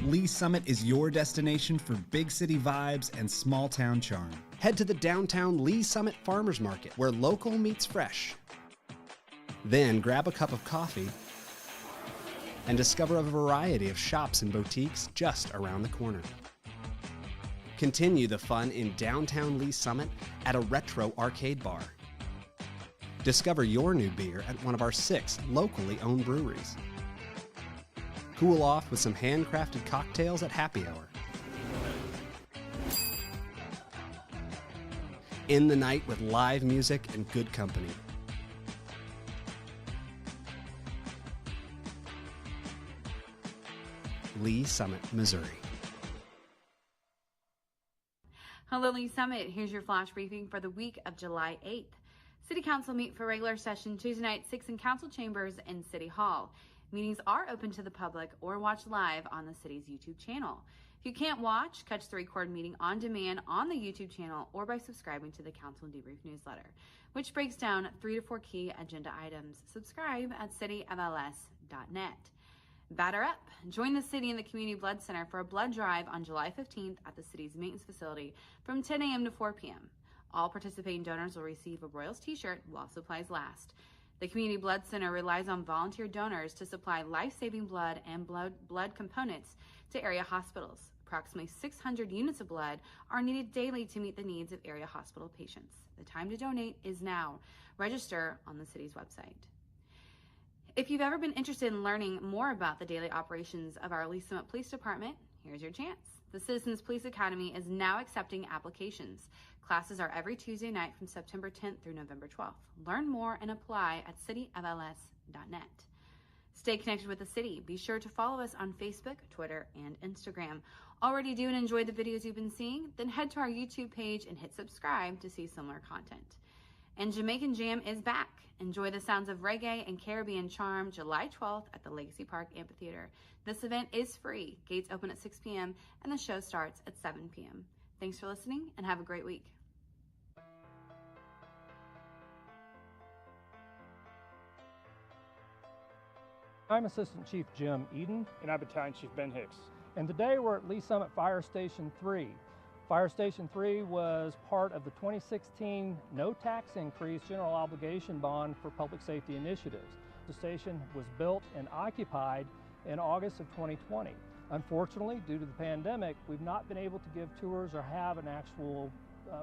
Lee Summit is your destination for big city vibes and small town charm. Head to the downtown Lee Summit Farmers Market, where local meets fresh. Then grab a cup of coffee and discover a variety of shops and boutiques just around the corner. Continue the fun in downtown Lee Summit at a retro arcade bar. Discover your new beer at one of our 6 locally owned breweries. Cool off with some handcrafted cocktails at happy hour. End the night with live music and good company. Lee Summit, Missouri. Hello, Lee Summit. Here's your flash briefing for the week of July 8th. City Council meet for regular session Tuesday night, 6 in Council Chambers and City Hall. Meetings are open to the public or watch live on the city's YouTube channel. If you can't watch, catch the recorded meeting on demand on the YouTube channel or by subscribing to the Council Debrief newsletter, which breaks down 3 to 4 key agenda items. Subscribe at cityofls.net. Batter up. Join the city and the Community Blood Center for a blood drive on July 15th at the city's maintenance facility from 10 a.m. to 4 p.m. All participating donors will receive a Royals t-shirt while supplies last. The Community Blood Center relies on volunteer donors to supply life-saving blood and blood components to area hospitals. Approximately 600 units of blood are needed daily to meet the needs of area hospital patients. The time to donate is now. Register on the city's website. If you've ever been interested in learning more about the daily operations of our Lee Summit Police Department, here's your chance. The Citizens Police Academy is now accepting applications. Classes are every Tuesday night from September 10th through November 12th. Learn more and apply at cityofls.net. Stay connected with the city. Be sure to follow us on Facebook, Twitter, and Instagram. Already do and enjoy the videos you've been seeing? Then head to our YouTube page and hit subscribe to see similar content. And Jamaican Jam is back. Enjoy the sounds of reggae and Caribbean charm July 12th at the Legacy Park Amphitheater. This event is free. Gates open at 6 p.m. and the show starts at 7 p.m. Thanks for listening and have a great week. I'm Assistant Chief Jim Eden. And I'm Battalion Chief Ben Hicks. And today we're at Lee Summit Fire Station 3. Fire Station 3 was part of the 2016 no tax increase general obligation bond for public safety initiatives. The station was built and occupied in August of 2020. Unfortunately, due to the pandemic, we've not been able to give tours or have an actual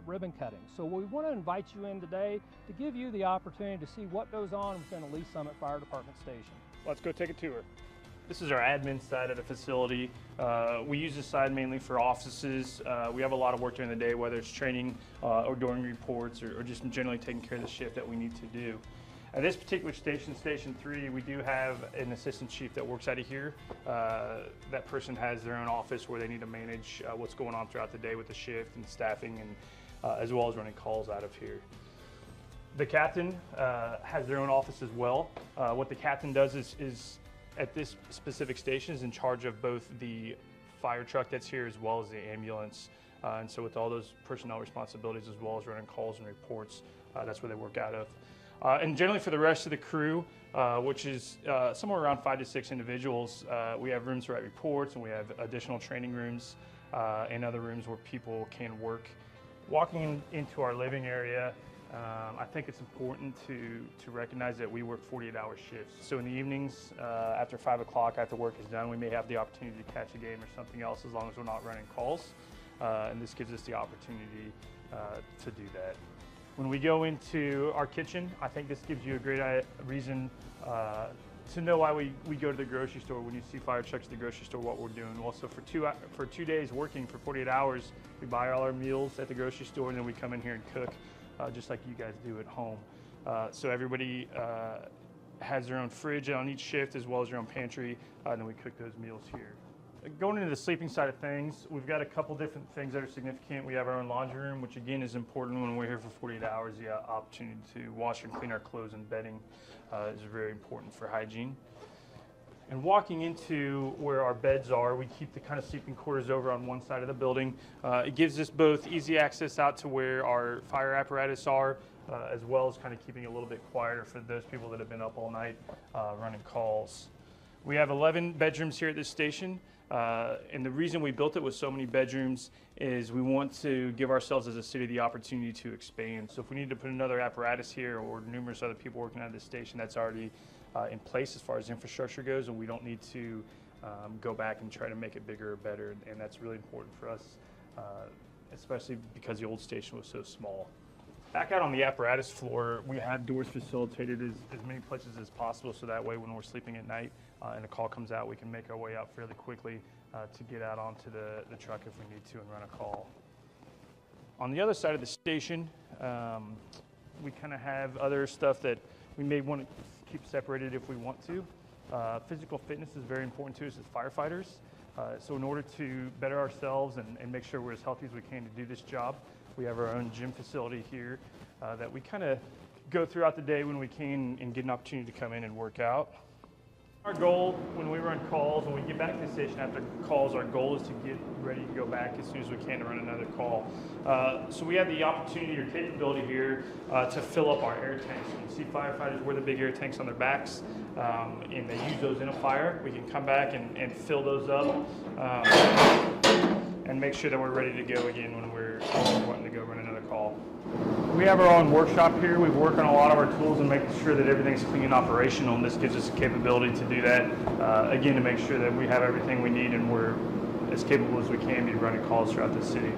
ribbon cutting. So we want to invite you in today to give you the opportunity to see what goes on within a Lee Summit Fire Department station. Let's go take a tour. This is our admin side of the facility. We use this side mainly for offices. We have a lot of work during the day, whether it's training or doing reports or just generally taking care of the shift that we need to do. At this particular station, Station 3, we do have an assistant chief that works out of here. That person has their own office where they need to manage what's going on throughout the day with the shift and staffing, and as well as running calls out of here. The captain has their own office as well. What the captain does is at this specific station is in charge of both the fire truck that's here as well as the ambulance. And so with all those personnel responsibilities as well as running calls and reports, that's where they work out of. And generally for the rest of the crew, which is somewhere around 5 to 6 individuals, we have rooms to write reports, and we have additional training rooms and other rooms where people can work. Walking into our living area, I think it's important to recognize that we work 48-hour shifts. So in the evenings, after 5 o'clock, after work is done, we may have the opportunity to catch a game or something else as long as we're not running calls. And this gives us the opportunity to do that. When we go into our kitchen, I think this gives you a great reason to know why we go to the grocery store. When you see fire trucks at the grocery store, what we're doing. Well, so for 2 days working for 48 hours, we buy all our meals at the grocery store, and then we come in here and cook. Just like you guys do at home. So everybody has their own fridge on each shift as well as their own pantry, and then we cook those meals here. Going into the sleeping side of things, we've got a couple different things that are significant. We have our own laundry room, which again is important when we're here for 48 hours. The opportunity to wash and clean our clothes and bedding is very important for hygiene. And walking into where our beds are, we keep the kind of sleeping quarters over on one side of the building. It gives us both easy access out to where our fire apparatus are, as well as kind of keeping it a little bit quieter for those people that have been up all night running calls. We have 11 bedrooms here at this station. And the reason we built it with so many bedrooms is we want to give ourselves as a city the opportunity to expand. So if we need to put another apparatus here or numerous other people working at this station, that's already in place as far as infrastructure goes, and we don't need to go back and try to make it bigger or better. And that's really important for us, especially because the old station was so small. Back out on the apparatus floor, we had doors facilitated as many places as possible, so that way when we're sleeping at night and a call comes out, we can make our way out fairly quickly to get out onto the truck if we need to and run a call. On the other side of the station, we kind of have other stuff that we may want to keep separated if we want to. Physical fitness is very important to us as firefighters. So in order to better ourselves and make sure we're as healthy as we can to do this job, we have our own gym facility here that we kind of go throughout the day when we can and get an opportunity to come in and work out. Our goal when we run calls, when we get back to the station after calls, our goal is to get ready to go back as soon as we can to run another call. So we have the opportunity or capability here to fill up our air tanks. You see firefighters wear the big air tanks on their backs and they use those in a fire. We can come back and fill those up and make sure that we're ready to go again when we're wanting to go run another call. We have our own workshop here. We work on a lot of our tools and making sure that everything's clean and operational, and this gives us the capability to do that, again, to make sure that we have everything we need and we're as capable as we can be running calls throughout the city.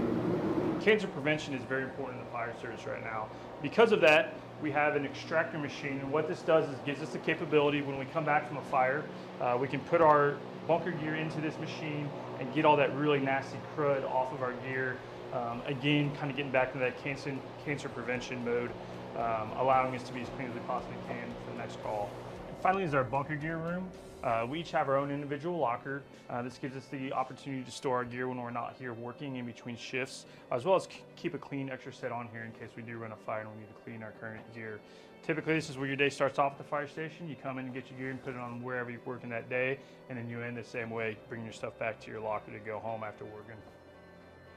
Cancer prevention is very important in the fire service right now. Because of that, we have an extractor machine, and what this does is gives us the capability when we come back from a fire, we can put our bunker gear into this machine and get all that really nasty crud off of our gear. Again, kind of getting back to that cancer prevention mode, allowing us to be as clean as we possibly can for the next call. And finally is our bunker gear room. We each have our own individual locker. This gives us the opportunity to store our gear when we're not here working in between shifts, as well as keep a clean extra set on here in case we do run a fire and we need to clean our current gear. Typically, this is where your day starts off at the fire station. You come in and get your gear and put it on wherever you're working that day, and then you end the same way, bring your stuff back to your locker to go home after working.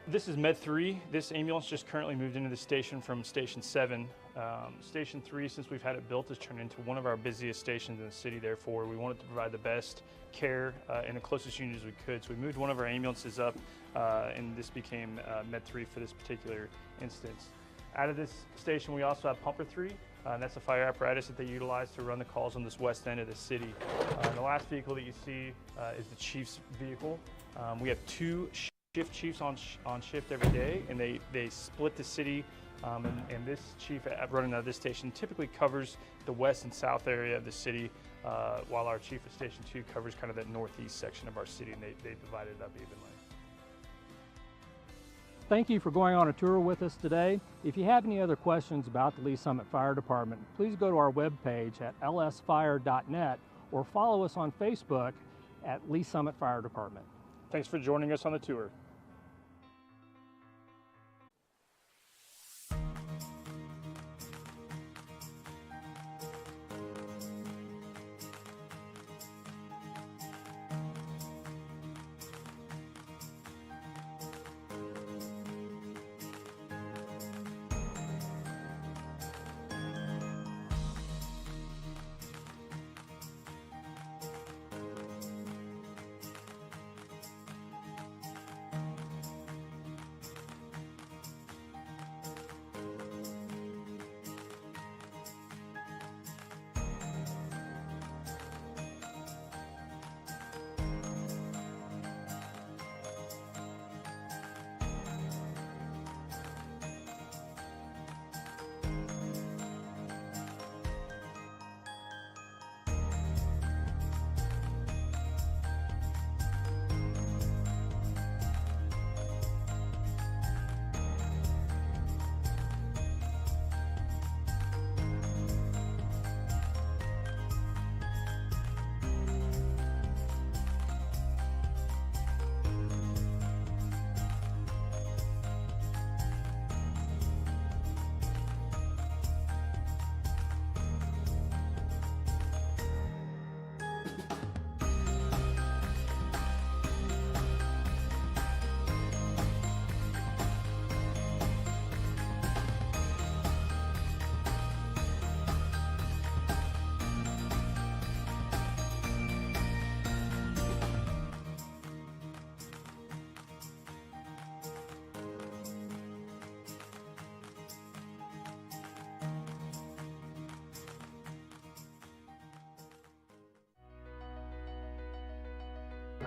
This is Med 3. This ambulance just currently moved into the station from Station 7. Station 3, since we've had it built, has turned into one of our busiest stations in the city. Therefore, we wanted to provide the best care and the closest unit as we could. So we moved one of our ambulances up, and this became Med 3 for this particular instance. Out of this station, we also have Pumper 3. And that's a fire apparatus that they utilize to run the calls on this west end of the city. The last vehicle that you see is the chief's vehicle. We have two shift chiefs on shift every day, and they split the city. And this chief running out of this station typically covers the west and south area of the city, while our chief of Station 2 covers kind of that northeast section of our city, and they divide it up evenly. Thank you for going on a tour with us today. If you have any other questions about the Lee Summit Fire Department, please go to our webpage at lsfire.net or follow us on Facebook at Lee Summit Fire Department. Thanks for joining us on the tour.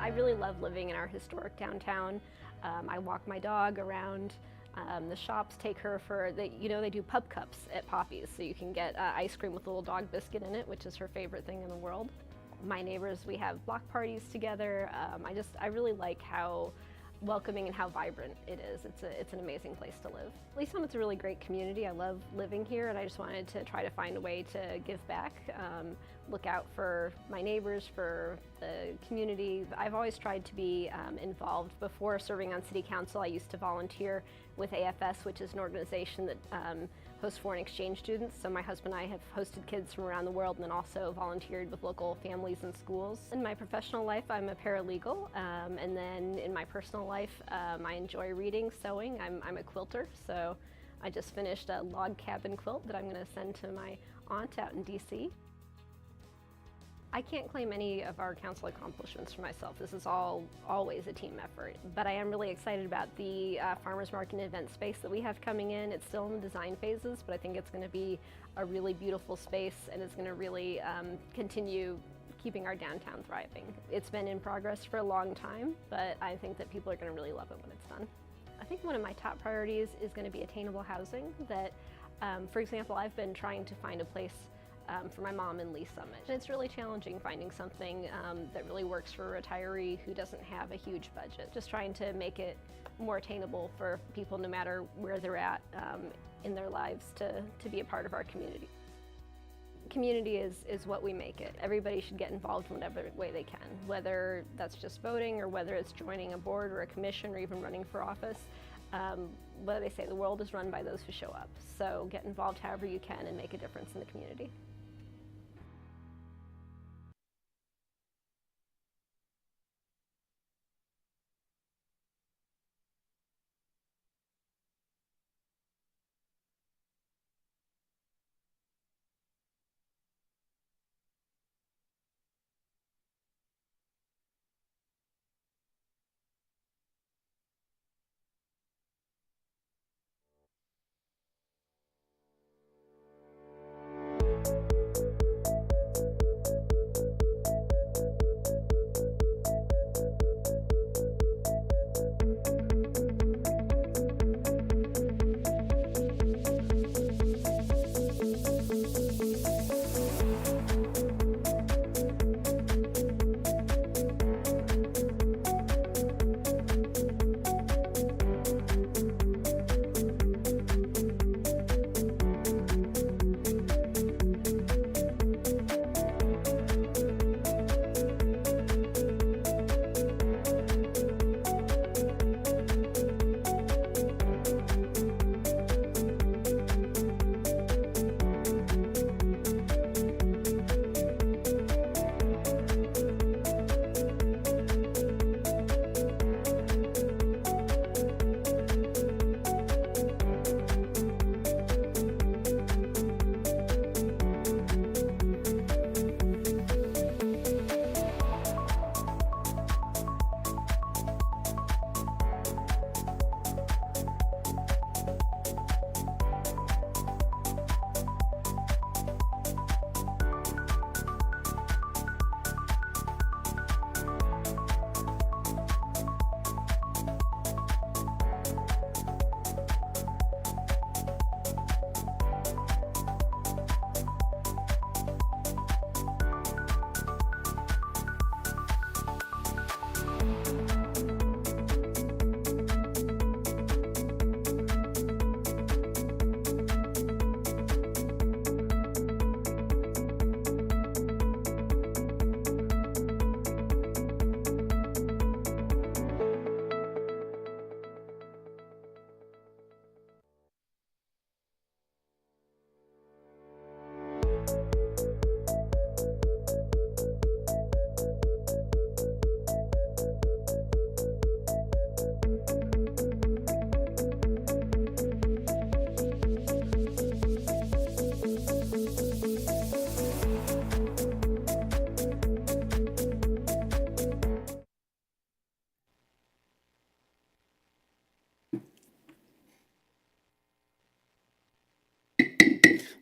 I really love living in our historic downtown. I walk my dog around. The shops take her for, they do pub cups at Poppy's, so you can get ice cream with a little dog biscuit in it, which is her favorite thing in the world. My neighbors, we have block parties together. I really like how welcoming and how vibrant it is. It's an amazing place to live. Lee Summit's a really great community. I love living here, and I just wanted to try to find a way to give back, look out for my neighbors, for the community. I've always tried to be involved. Before serving on city council, I used to volunteer with AFS, which is an organization that hosts foreign exchange students. So my husband and I have hosted kids from around the world and then also volunteered with local families and schools. In my professional life, I'm a paralegal, and then in my personal life, I enjoy reading, sewing. I'm a quilter, so I just finished a log cabin quilt that I'm going to send to my aunt out in DC. I can't claim any of our council accomplishments for myself. This is always a team effort. But I am really excited about the farmers market and event space that we have coming in. It's still in the design phases, but I think it's going to be a really beautiful space, and it's going to really continue keeping our downtown thriving. It's been in progress for a long time, but I think that people are going to really love it when it's done. I think one of my top priorities is going to be attainable housing. That, for example, I've been trying to find a place for my mom in Lee Summit. It's really challenging finding something that really works for a retiree who doesn't have a huge budget. Just trying to make it more attainable for people no matter where they're at in their lives to be a part of our community. Community is what we make it. Everybody should get involved in whatever way they can, whether that's just voting or whether it's joining a board or a commission or even running for office. What do they say? The world is run by those who show up. So get involved however you can and make a difference in the community.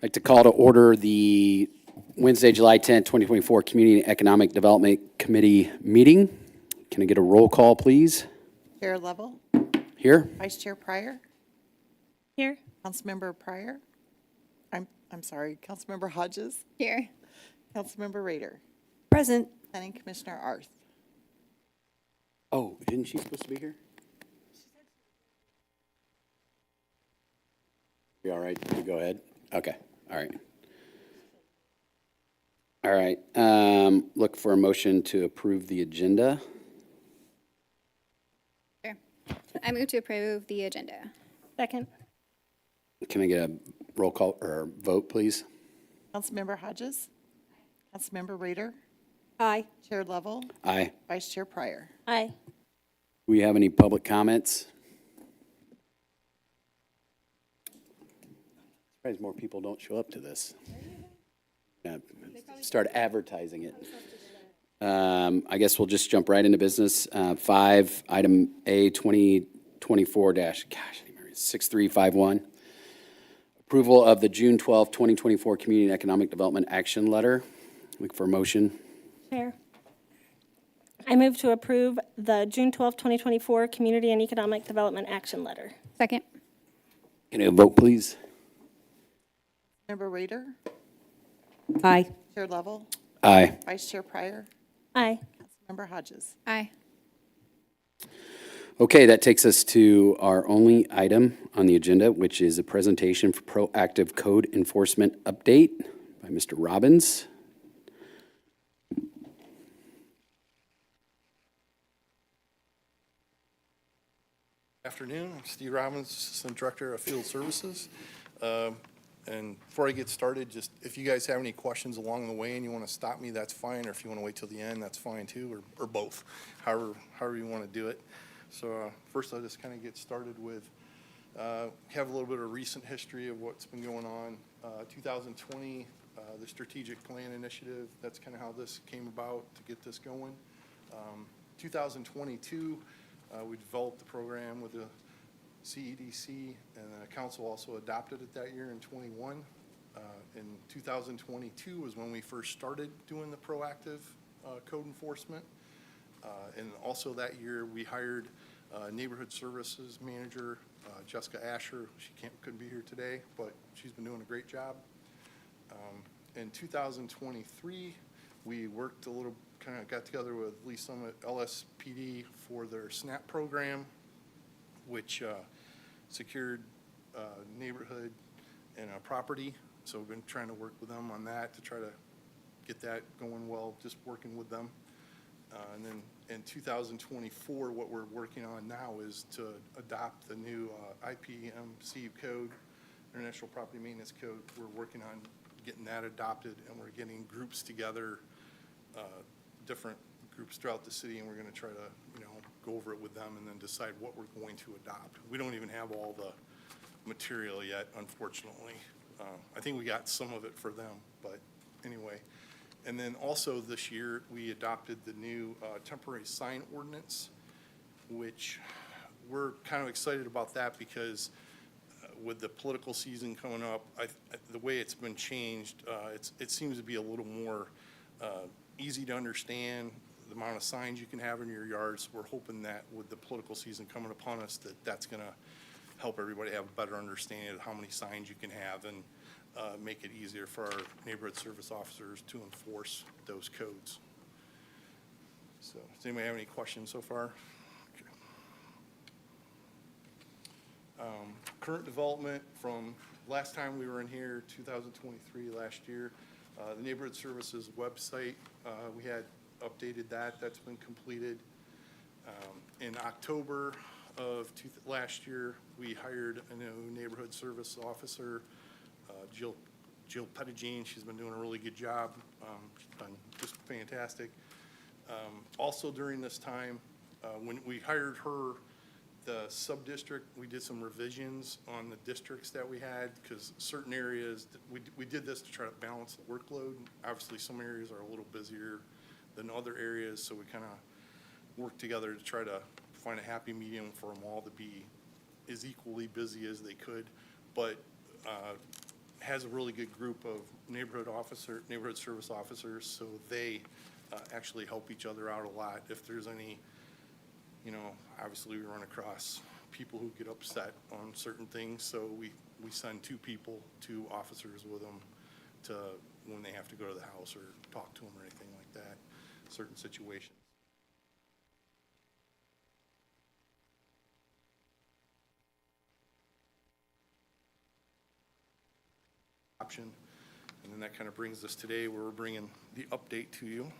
I'd like to call to order the Wednesday, July 10th, 2024 Community and Economic Development Committee meeting. Can I get a roll call, please? Chair Lovell, Here? Vice Chair Pryor, Here. Councilmember Pryor. I'm sorry, Councilmember Hodges, Here. Councilmember Rader, Present. Planning Commissioner Arth. Oh, isn't she supposed to be here? You all right? You go ahead? Okay, all right. All right, look for a motion to approve the agenda. Sure. I move to approve the agenda. Second. Can I get a roll call or vote, please? Councilmember Hodges, Councilmember Rader, Aye. Chair Lovell, Aye. Vice Chair Pryor. Aye. Do we have any public comments? Surprised more people don't show up to this. Yeah, start advertising it. I guess we'll just jump right into business. 5, item A, 2024-6351. Approval of the June 12, 2024 Community and Economic Development Action Letter. Look for a motion. Chair. I move to approve the June 12, 2024 Community and Economic Development Action Letter. Second. Can I have a vote, please? Member Rader, Aye. Chair Lovell, Aye. Vice Chair Pryor, Aye. Councilmember Hodges. Aye. Okay, that takes us to our only item on the agenda, which is a presentation for proactive code enforcement update by Mr. Robbins. Afternoon, I'm Steve Robbins, Assistant Director of Field Services. And before I get started, just if you guys have any questions along the way and you want to stop me, that's fine, or if you want to wait till the end, that's fine too, or both, however you want to do it. So first I'll just kind of get started with, have a little bit of recent history of what's been going on. 2020, the Strategic Plan Initiative, that's kind of how this came about to get this going. 2022, we developed the program with the CEDC, and the council also adopted it that year in 21. In 2022 was when we first started doing the proactive code enforcement. And also that year we hired neighborhood services manager, Jessica Asher. She couldn't be here today, but she's been doing a great job. In 2023, we worked kind of got together with Lee Summit LSPD for their SNAP program, which secured neighborhood and property. So we've been trying to work with them on that to try to get that going well, just working with them. And then in 2024, what we're working on now is to adopt the new IPMC code, International Property Maintenance Code. We're working on getting that adopted, and we're getting groups together, different groups throughout the city, and we're going to try to, go over it with them and then decide what we're going to adopt. We don't even have all the material yet, unfortunately. I think we got some of it for them, but anyway. And then also this year, we adopted the new temporary sign ordinance, which we're kind of excited about that because with the political season coming up, the way it's been changed, it seems to be a little more easy to understand, the amount of signs you can have in your yards. We're hoping that with the political season coming upon us, that's going to help everybody have a better understanding of how many signs you can have and make it easier for our neighborhood service officers to enforce those codes. So, does anybody have any questions so far? Okay. Current development from last time we were in here, 2023, last year, the neighborhood services website, we had updated that. That's been completed. In October of last year, we hired a new neighborhood service officer, Jill Pettigene. She's been doing a really good job. She's done just fantastic. Also during this time, when we hired her, the sub-district, we did some revisions on the districts that we had because certain areas, we did this to try to balance the workload. Obviously, some areas are a little busier than other areas, so we kind of worked together to try to find a happy medium for them all to be as equally busy as they could, but has a really good group of neighborhood service officers, so they actually help each other out a lot. If there's any Obviously we run across people who get upset on certain things, so we send two officers with them to when they have to go to the house or talk to them or anything like that, certain situations. Option. And then that kind of brings us today where we're bringing the update to you.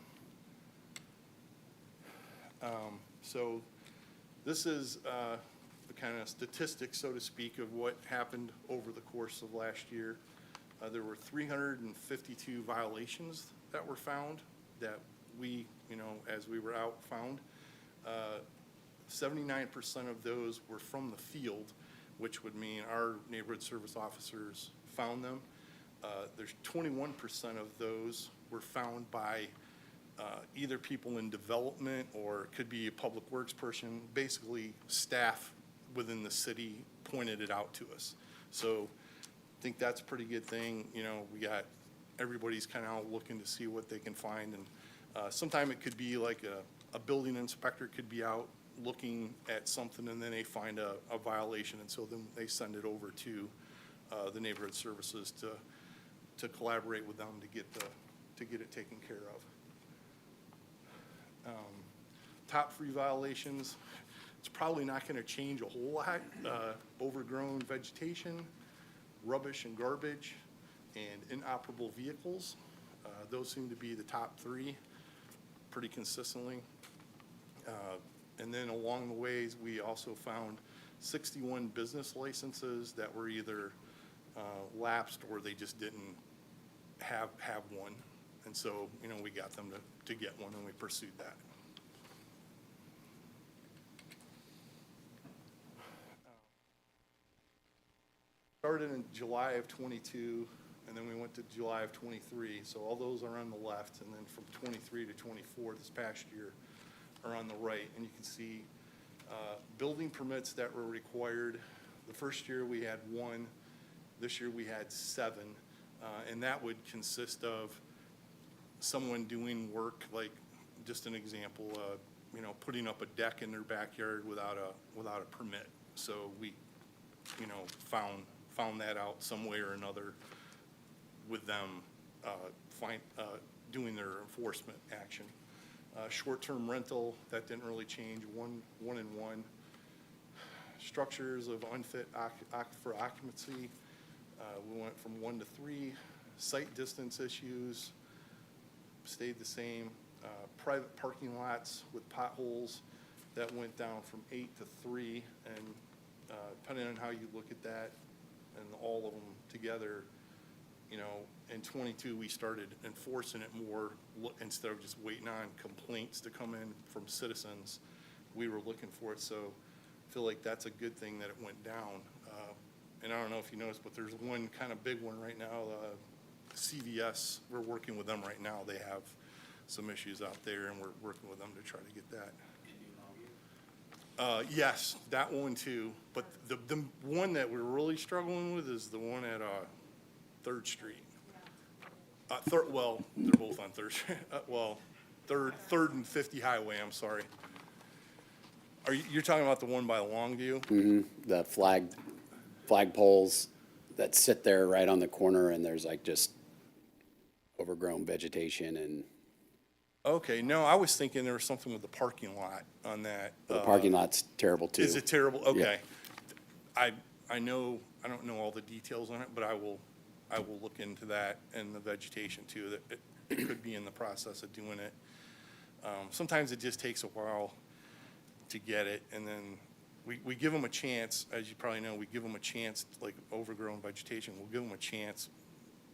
So this is the kind of statistics, so to speak, of what happened over the course of last year. There were 352 violations that were found that we, as we were out, found. 79% of those were from the field, which would mean our neighborhood service officers found them. There's 21% of those were found by either people in development or it could be a public works person. Basically, staff within the city pointed it out to us. So I think that's a pretty good thing. We got everybody's kind of out looking to see what they can find. And sometimes it could be like a building inspector could be out looking at something and then they find a violation. And so then they send it over to the neighborhood services to collaborate with them to get it taken care of. Top 3 violations, it's probably not going to change a whole lot. Overgrown vegetation, rubbish and garbage, and inoperable vehicles. Those seem to be the top 3 pretty consistently. And then along the ways, we also found 61 business licenses that were either lapsed or they just didn't have one. And so, we got them to get one and we pursued that. Started in July of 22, and then we went to July of 23. So all those are on the left, and then from 23 to 24 this past year are on the right. And you can see building permits that were required. The first year we had 1. This year we had 7. And that would consist of someone doing work, like just an example, putting up a deck in their backyard without a permit. So we, found that out some way or another with them doing their enforcement action. Short-term rental, that didn't really change, one and one. Structures of unfit for occupancy, we went from 1 to 3. Site distance issues stayed the same. Private parking lots with potholes, that went down from 8 to 3. And depending on how you look at that and all of them together, in 22 we started enforcing it more instead of just waiting on complaints to come in from citizens. We were looking for it, so I feel like that's a good thing that it went down. And I don't know if you noticed, but there's one kind of big one right now, CVS. We're working with them right now. They have some issues out there, and we're working with them to try to get that. Yes, that one too. But the one that we're really struggling with is the one at 3rd Street. Well, they're both on 3rd Street. Well, 3rd and 50 Highway, I'm sorry. You're talking about the one by Longview? Mm-hmm. The flag poles that sit there right on the corner, and there's like just overgrown vegetation and. Okay, no, I was thinking there was something with the parking lot on that. The parking lot's terrible too. Is it terrible? Okay. Yeah. I know, I don't know all the details on it, but I will look into that and the vegetation too. That it could be in the process of doing it. Sometimes it just takes a while to get it, and then we give them a chance. As you probably know, we give them a chance, like overgrown vegetation. We'll give them a chance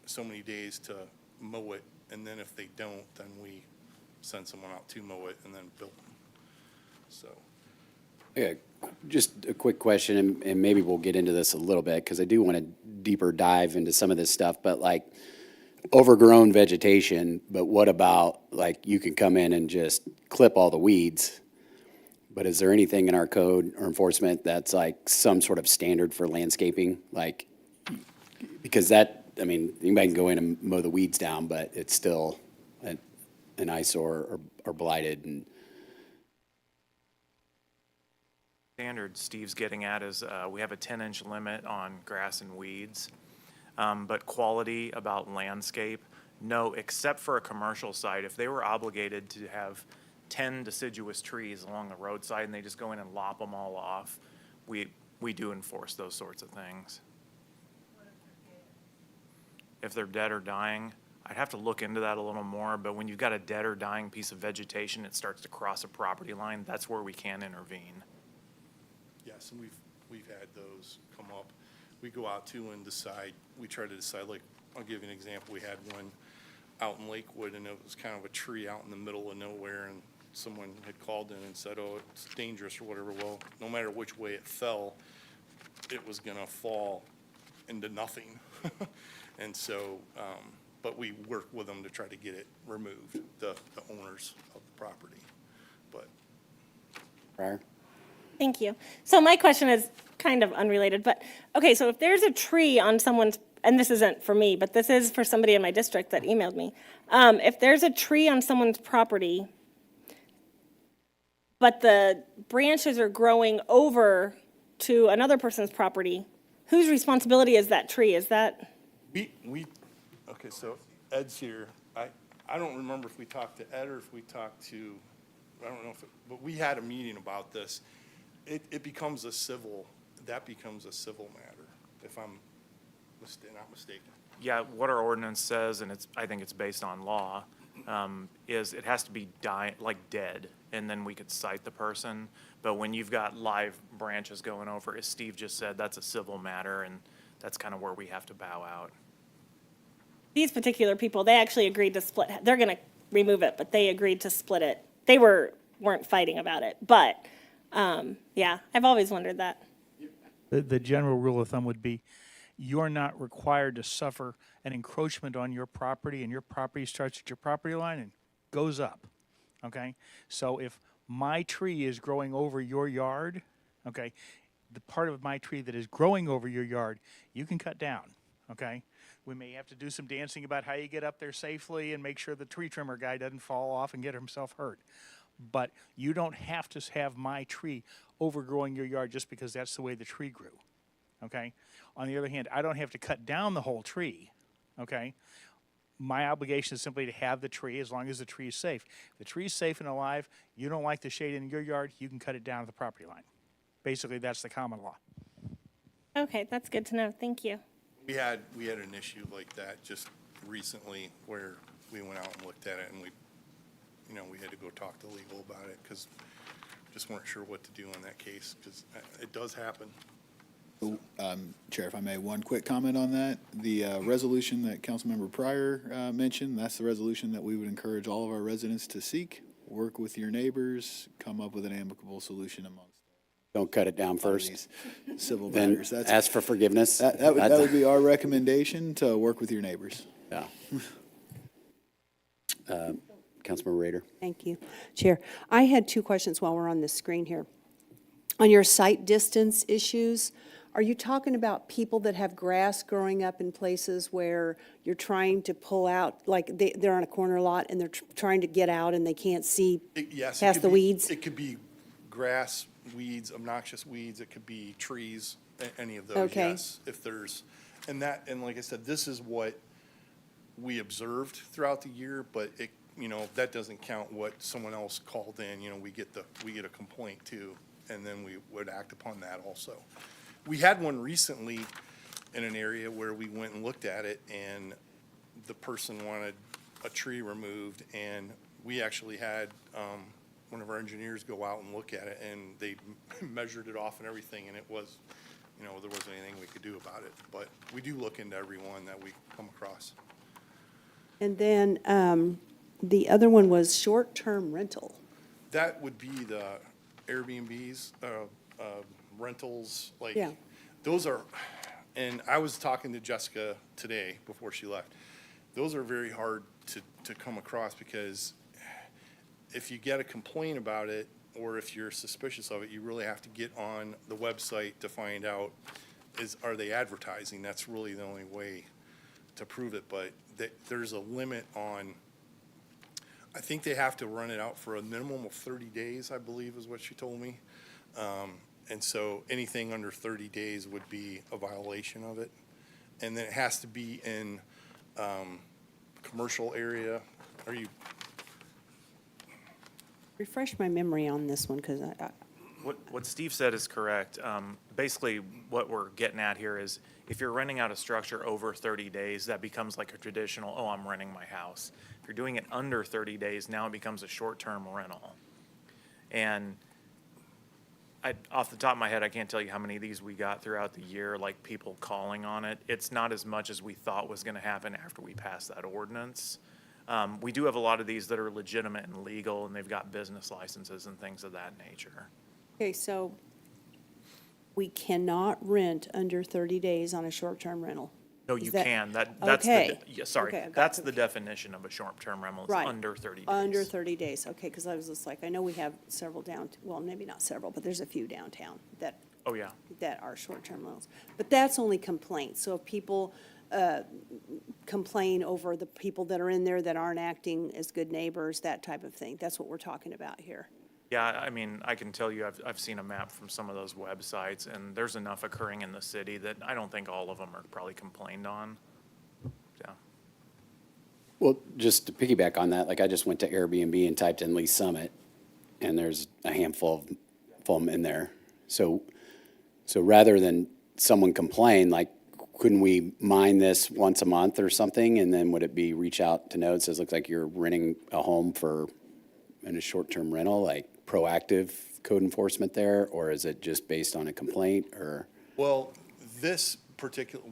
so many days to mow it, and then if they don't, then we send someone out to mow it and then build them. So. Yeah, just a quick question, and maybe we'll get into this a little bit, because I do want to deeper dive into some of this stuff, but like overgrown vegetation, but what about, like, you can come in and just clip all the weeds, but is there anything in our code or enforcement that's like some sort of standard for landscaping? Like, because that, I mean, anybody can go in and mow the weeds down, but it's still an eyesore or blighted. And Standard Steve's getting at is we have a 10-inch limit on grass and weeds, but quality about landscape, no, except for a commercial site. If they were obligated to have 10 deciduous trees along the roadside and they just go in and lop them all off, we do enforce those sorts of things. If they're dead or dying, I'd have to look into that a little more, but when you've got a dead or dying piece of vegetation, it starts to cross a property line, that's where we can intervene. Yes, and we've had those come up. We go out to and decide, we try to decide, like, I'll give you an example. We had one out in Lakewood, and it was kind of a tree out in the middle of nowhere, and someone had called in and said, oh, it's dangerous or whatever. Well, no matter which way it fell, it was gonna fall into nothing. And so, but we worked with them to try to get it removed, the owners of the property. But Prior? Thank you. So my question is kind of unrelated, but, okay, so if there's a tree on someone's, and this isn't for me, but this is for somebody in my district that emailed me. If there's a tree on someone's property, but the branches are growing over to another person's property, whose responsibility is that tree? Is that? Okay, so Ed's here. I don't remember if we talked to Ed or if we talked to, I don't know if, but we had a meeting about this. It becomes a civil, that becomes a civil matter, if I'm not mistaken. Yeah, what our ordinance says, and I think it's based on law, is it has to be dead, and then we could cite the person. But when you've got live branches going over, as Steve just said, that's a civil matter, and that's kind of where we have to bow out. These particular people, they actually agreed to split, they're gonna remove it, but they agreed to split it. They weren't fighting about it, but, yeah, I've always wondered that. The general rule of thumb would be, you're not required to suffer an encroachment on your property, and your property starts at your property line and goes up, okay? So if my tree is growing over your yard, okay, the part of my tree that is growing over your yard, you can cut down, okay? We may have to do some dancing about how you get up there safely and make sure the tree trimmer guy doesn't fall off and get himself hurt. But you don't have to have my tree overgrowing your yard just because that's the way the tree grew, okay? On the other hand, I don't have to cut down the whole tree, okay? My obligation is simply to have the tree as long as the tree is safe. If the tree is safe and alive, you don't like the shade in your yard, you can cut it down to the property line. Basically, that's the common law. Okay, that's good to know. Thank you. We had an issue like that just recently where we went out and looked at it, and we had to go talk to legal about it because just weren't sure what to do in that case, because it does happen. Chair, if I may, one quick comment on that. The resolution that Councilmember Pryor mentioned, that's the resolution that we would encourage all of our residents to seek, work with your neighbors, come up with an amicable solution amongst. Don't cut it down first. Civil Then matters. ask for forgiveness. That would be our recommendation, to work with your neighbors. Yeah. Councilmember Rader. Thank you, Chair. I had two questions while we're on the screen here. On your site distance issues, are you talking about people that have grass growing up in places where you're trying to pull out, like they're on a corner lot and they're trying to get out and they can't see past the weeds? It could be grass, weeds, obnoxious weeds. It could be trees, any of those, Okay. yes. If there's, and like I said, this is what we observed throughout the year, but it, that doesn't count what someone else called in. We get a complaint too, and then we would act upon that also. We had one recently in an area where we went and looked at it, and the person wanted a tree removed, and we actually had one of our engineers go out and look at it, and they measured it off and everything, and it was, there wasn't anything we could do about it. But we do look into every one that we come across. And then the other one was short-term rental. That would be the Airbnbs, rentals, like, Yeah. those are, and I was talking to Jessica today before she left. Those are very hard to come across, because if you get a complaint about it, or if you're suspicious of it, you really have to get on the website to find out, are they advertising? That's really the only way to prove it, but there's a limit on, I think they have to run it out for a minimum of 30 days, I believe is what she told me. And so anything under 30 days would be a violation of it. And then it has to be in commercial area. Are you, Refresh my memory on this one, because What Steve said is correct. Basically, what we're getting at here is if you're renting out a structure over 30 days, that becomes like a traditional, oh, I'm renting my house. If you're doing it under 30 days, now it becomes a short-term rental. And off the top of my head, I can't tell you how many of these we got throughout the year, like people calling on it. It's not as much as we thought was going to happen after we passed that ordinance. We do have a lot of these that are legitimate and legal, and they've got business licenses and things of that nature. okay, so we cannot rent under 30 days on a short-term rental. No, Is you that- can. That's Okay. yeah, sorry. Okay, I got That's it. the definition of a short-term rental. It's Right. under 30 days. Under 30 days, okay, because I was just like, I know we have several well, maybe not several, but there's a few downtown that Oh, yeah. are short-term rentals. But that's only complaints. So if people complain over the people that are in there that aren't acting as good neighbors, that type of thing, that's what we're talking about here. Yeah, I mean, I can tell you, I've seen a map from some of those websites, and there's enough occurring in the city that I don't think all of them are probably complained on. Yeah. Well, just to piggyback on that, like I just went to Airbnb and typed in Lee Summit, and there's a handful of them in there. So rather than someone complain, like, couldn't we mine this once a month or something? And then would it be reach out to know, it says, looks like you're renting a home in a short-term rental, like proactive code enforcement there? Or is it just based on a complaint or? well, this particular,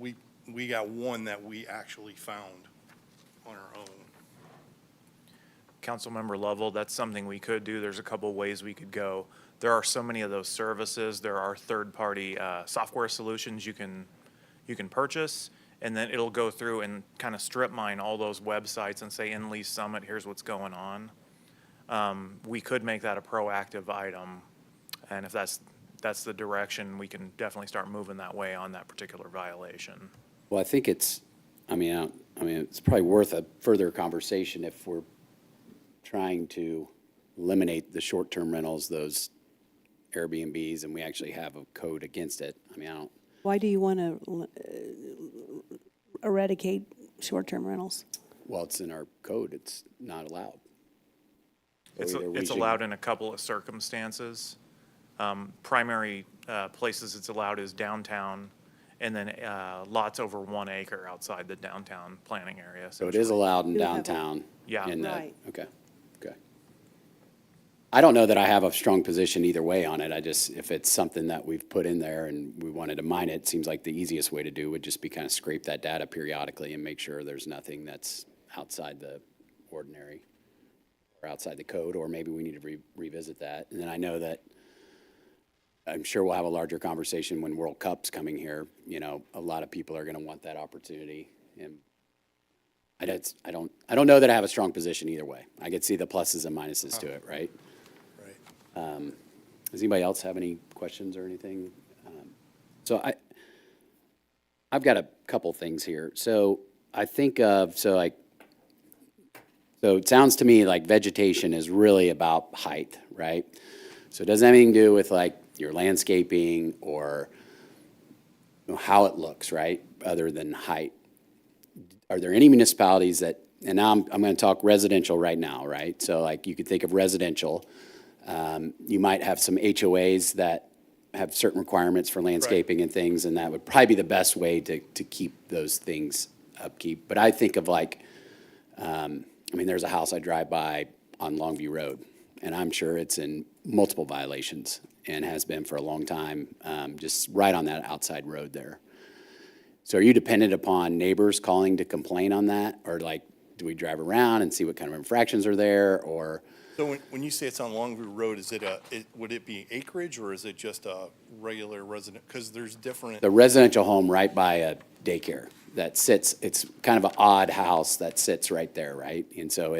we got one that we actually found on our own. Councilmember Lovell, that's something we could do. There's a couple ways we could go. There are so many of those services. There are third-party software solutions you can purchase, and then it'll go through and kind of strip mine all those websites and say, in Lee Summit, here's what's going on. We could make that a proactive item, and if that's the direction, we can definitely start moving that way on that particular violation. Well, I think it's probably worth a further conversation if we're trying to eliminate the short-term rentals, those Airbnbs, and we actually have a code against it. I mean, I don't. Why do you want to eradicate short-term rentals? Well, it's in our code. It's not allowed. It's allowed in a couple of circumstances. Primary places it's allowed is downtown, and then lots over 1 acre outside the downtown planning area. So it is allowed in You have a- downtown? Yeah. Right. Okay. I don't know that I have a strong position either way on it. If it's something that we've put in there and we wanted to mine it, seems like the easiest way to do would just be kind of scrape that data periodically and make sure there's nothing that's outside the ordinary or outside the code, or maybe we need to revisit that. And then I know that I'm sure we'll have a larger conversation when World Cup's coming here. You know, a lot of people are going to want that opportunity. And I don't know that I have a strong position either way. I could see the pluses and minuses to it, right? Right. Does anybody else have any questions or anything? So I've got a couple things here. So I think of, so it sounds to me like vegetation is really about height, right? So it doesn't have anything to do with like your landscaping or how it looks, right? Other than height. Are there any municipalities that, and now I'm going to talk residential right now, right? So like you could think of residential. You might have some HOAs that have certain requirements for landscaping and things, and that would probably be the best way to keep those things upkeep. But I think of like, there's a house I drive by on Longview Road, and I'm sure it's in multiple violations and has been for a long time, just right on that outside road there. So are you dependent upon neighbors calling to complain on that? Or like, do we drive around and see what kind of infractions are there, or? So when you say it's on Longview Road, is would it be acreage or is it just a regular resident? Because there's different. The residential home right by a daycare that sits, it's kind of an odd house that sits right there, right? And so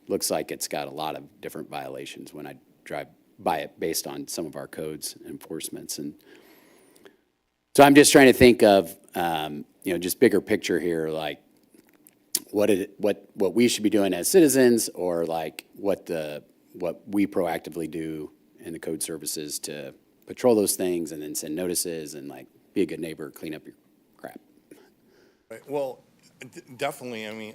looks like it's got a lot of different violations when I drive by it based on some of our codes and enforcements. And so I'm just trying to think of, just bigger picture here, like what we should be doing as citizens, or like what we proactively do in the code services to patrol those things and then send notices and like be a good neighbor, clean up your crap. Right. Well, definitely, I mean,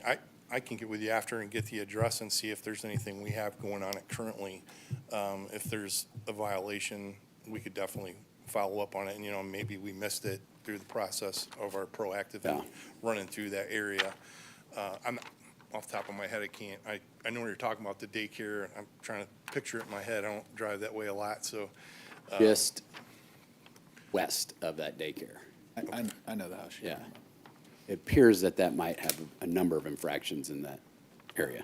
I can get with you after and get the address and see if there's anything we have going on it currently. If there's a violation, we could definitely follow up on it, and, you know, maybe we missed it through the process of our proactively running through that area. I'm, off the top of my head, I know when you're talking about the daycare, I'm trying to picture it in my head. I don't drive that way a lot, so. Just west of that daycare. I know the house. Yeah. It appears that might have a number of infractions in that area.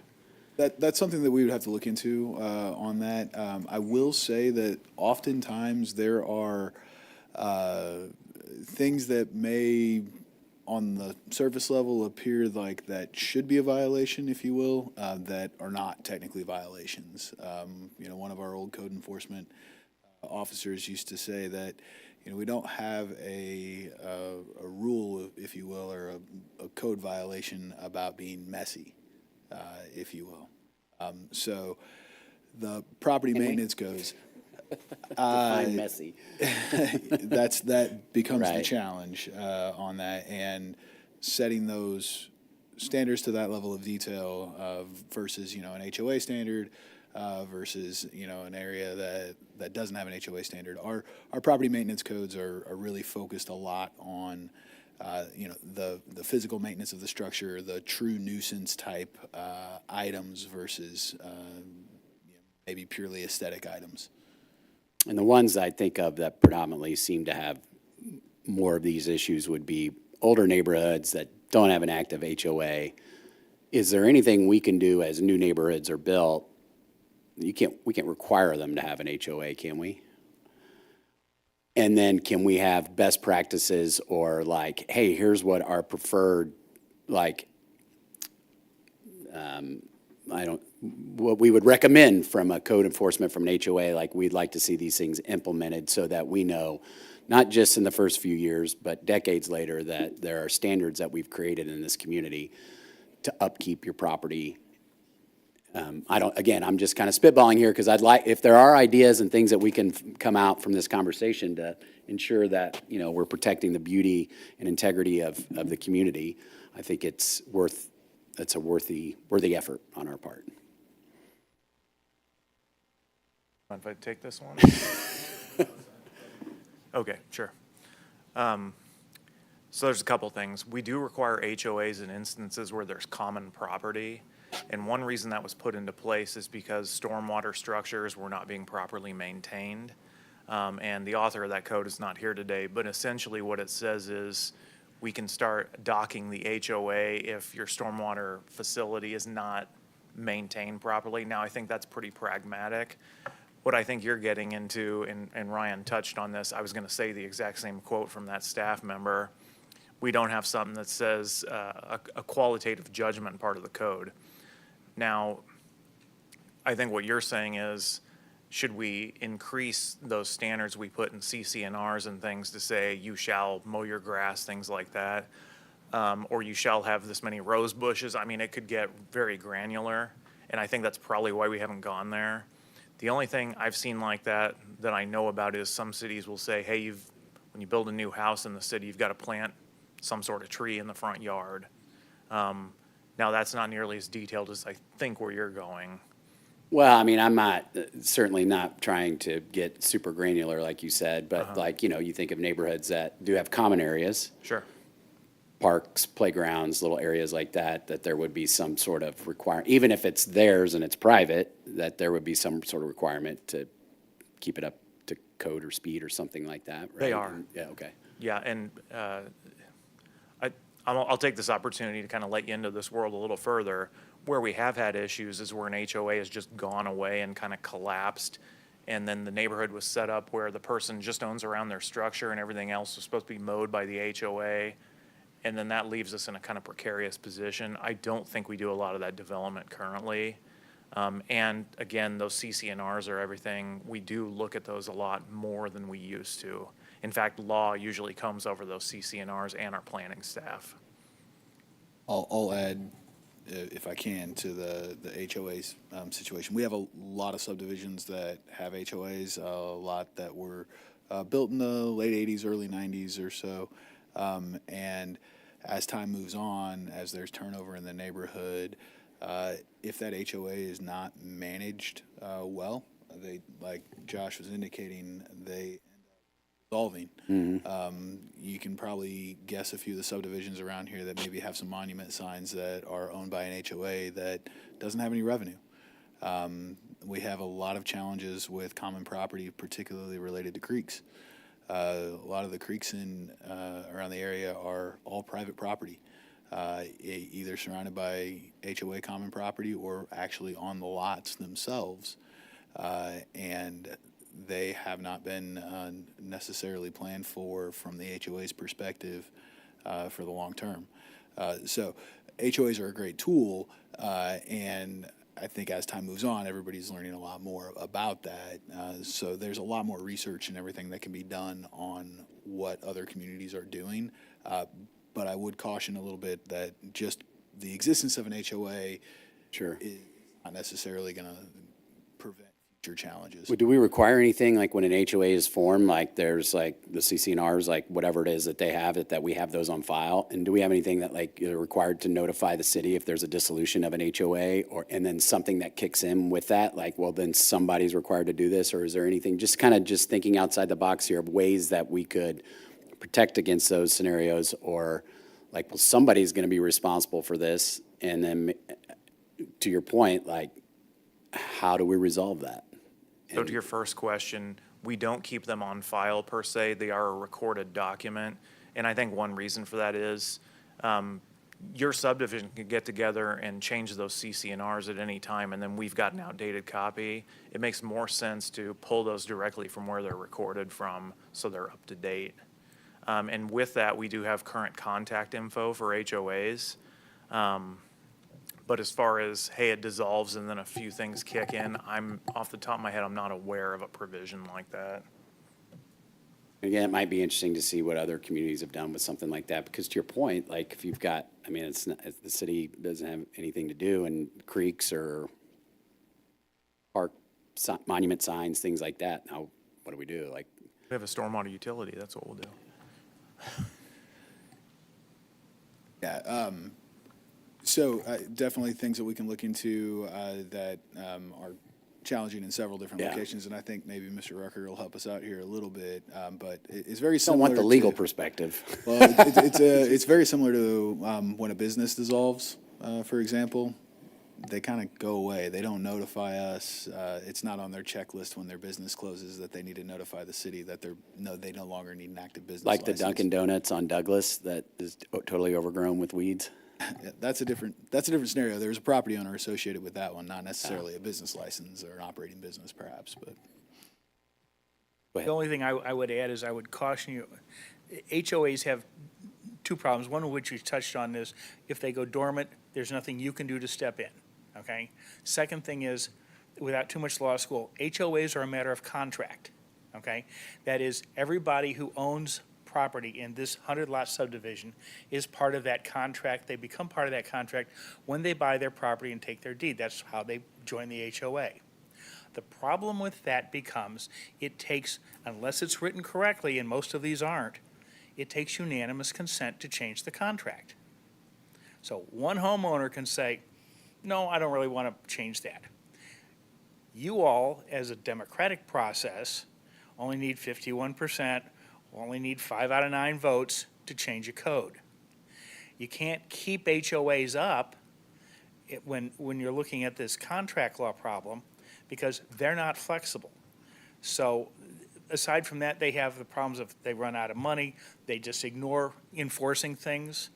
That's something that we would have to look into on that. I will say that oftentimes there are things that may, on the surface level, appear like that should be a violation, if you will, that are not technically violations. You know, one of our old code enforcement officers used to say that, you know, we don't have a rule, if you will, or a code violation about being messy, if you will. So the property maintenance goes. Define messy. That becomes the Right. challenge on that, and setting those standards to that level of detail versus, you know, an HOA standard versus, you know, an area that doesn't have an HOA standard. Our property maintenance codes are really focused a lot on you know, the physical maintenance of the structure, the true nuisance type items versus you know, maybe purely aesthetic items. And the ones I think of that predominantly seem to have more of these issues would be older neighborhoods that don't have an active HOA. Is there anything we can do as new neighborhoods are built? We can't require them to have an HOA, can we? And then can we have best practices or like, hey, here's what our preferred, like, what we would recommend from a code enforcement from an HOA, like we'd like to see these things implemented so that we know, not just in the first few years, but decades later, that there are standards that we've created in this community to upkeep your property. I'm just kind of spitballing here because I'd like, if there are ideas and things that we can come out from this conversation to ensure that, you know, we're protecting the beauty and integrity of the community, I think it's a worthy effort on our part. Mind if I take this one? Okay, sure. So there's a couple things. We do require HOAs in instances where there's common property. And one reason that was put into place is because stormwater structures were not being properly maintained. And the author of that code is not here today, but essentially what it says is we can start docking the HOA if your stormwater facility is not maintained properly. Now, I think that's pretty pragmatic. What I think you're getting into, and Ryan touched on this, I was going to say the exact same quote from that staff member. We don't have something that says a qualitative judgment part of the code. Now, I think what you're saying is, should we increase those standards we put in CCNRs and things to say you shall mow your grass, things like that, or you shall have this many rose bushes? I mean, it could get very granular, and I think that's probably why we haven't gone there. The only thing I've seen like that I know about is some cities will say, hey, when you build a new house in the city, you've got to plant some sort of tree in the front yard. Now, that's not nearly as detailed as I think where you're going. Well, I mean, I'm certainly not trying to get super granular like you said, but like, you know, you think of neighborhoods that do have common areas. Sure. Parks, playgrounds, little areas like that there would be some sort of requirement, even if it's theirs and it's private, that there would be some sort of requirement to keep it up to code or speed or something like that, right? They are. Yeah, okay. Yeah, and I'll take this opportunity to kind of let you into this world a little further. Where we have had issues is where an HOA has just gone away and kind of collapsed, and then the neighborhood was set up where the person just owns around their structure and everything else was supposed to be mowed by the HOA, and then that leaves us in a kind of precarious position. I don't think we do a lot of that development currently. And again, those CCNRs are everything. We do look at those a lot more than we used to. In fact, law usually comes over those CCNRs and our planning staff. I'll add, if I can, to the HOAs situation. We have a lot of subdivisions that have HOAs, a lot that we're built in the late 80s, early 90s or so. And as time moves on, as there's turnover in the neighborhood, if that HOA is not managed well, they, like Josh was indicating, they dissolving. You can probably guess a few of the subdivisions around here that maybe have some monument signs that are owned by an HOA that doesn't have any revenue. We have a lot of challenges with common property, particularly related to creeks. A lot of the creeks in around the area are all private property, either surrounded by HOA common property or actually on the lots themselves. And they have not been necessarily planned for from the HOA's perspective for the long term. So HOAs are a great tool, and I think as time moves on, everybody's learning a lot more about that. So there's a lot more research and everything that can be done on what other communities are doing. But I would caution a little bit that just the existence of an HOA is not necessarily going to prevent future challenges. Do we require anything like when an HOA is formed, like there's like the CCNRs, like whatever it is that they have, that we have those on file? And do we have anything that like you're required to notify the city if there's a dissolution of an HOA, or and then something that kicks in with that? Like, well, then somebody's required to do this, or is there anything, just kind of just thinking outside the box here of ways that we could protect against those scenarios, or like, well, somebody's going to be responsible for this, and then to your point, like, how do we resolve that? So to your first question, we don't keep them on file per se. They are a recorded document. And I think one reason for that is your subdivision can get together and change those CCNRs at any time, and then we've got an outdated copy. It makes more sense to pull those directly from where they're recorded from so they're up to date. And with that, we do have current contact info for HOAs. But as far as, hey, it dissolves and then a few things kick in, I'm off the top of my head, I'm not aware of a provision like that. Again, it might be interesting to see what other communities have done with something like that, because to your point, like if you've got, I mean, it's not, the city doesn't have anything to do, and creeks or park monument signs, things like that. Now, what do we do? Like, We have a stormwater utility, that's what we'll do. Yeah, so definitely things that we can look into that are challenging in several different locations, and I think maybe Mr. Rucker will help us out here a little bit. But it's very similar. Don't want the legal perspective. Well, it's very similar to when a business dissolves, for example. They kind of go away. They don't notify us. It's not on their checklist when their business closes that they need to notify the city that they no longer need an active business Like license. the Dunkin' Donuts on Douglas that is totally overgrown with weeds. Yeah, that's a different scenario. There's a property owner associated with that one, not necessarily a business license or an operating business, perhaps. But the only thing I would add is I would caution you. HOAs have two problems. One of which you touched on is if they go dormant, there's nothing you can do to step in. Okay. Second thing is, without too much law school, HOAs are a matter of contract. Okay, that is everybody who owns property in this 100-lot subdivision is part of that contract. They become part of that contract when they buy their property and take their deed. That's how they join the HOA. The problem with that becomes it takes, unless it's written correctly, and most of these aren't, it takes unanimous consent to change the contract. So one homeowner can say, no, I don't really want to change that. You all, as a democratic process, only need 51%, only need 5 out of 9 votes to change a code. You can't keep HOAs up when you're looking at this contract law problem because they're not flexible. So aside from that, they have the problems of they run out of money, they just ignore enforcing things.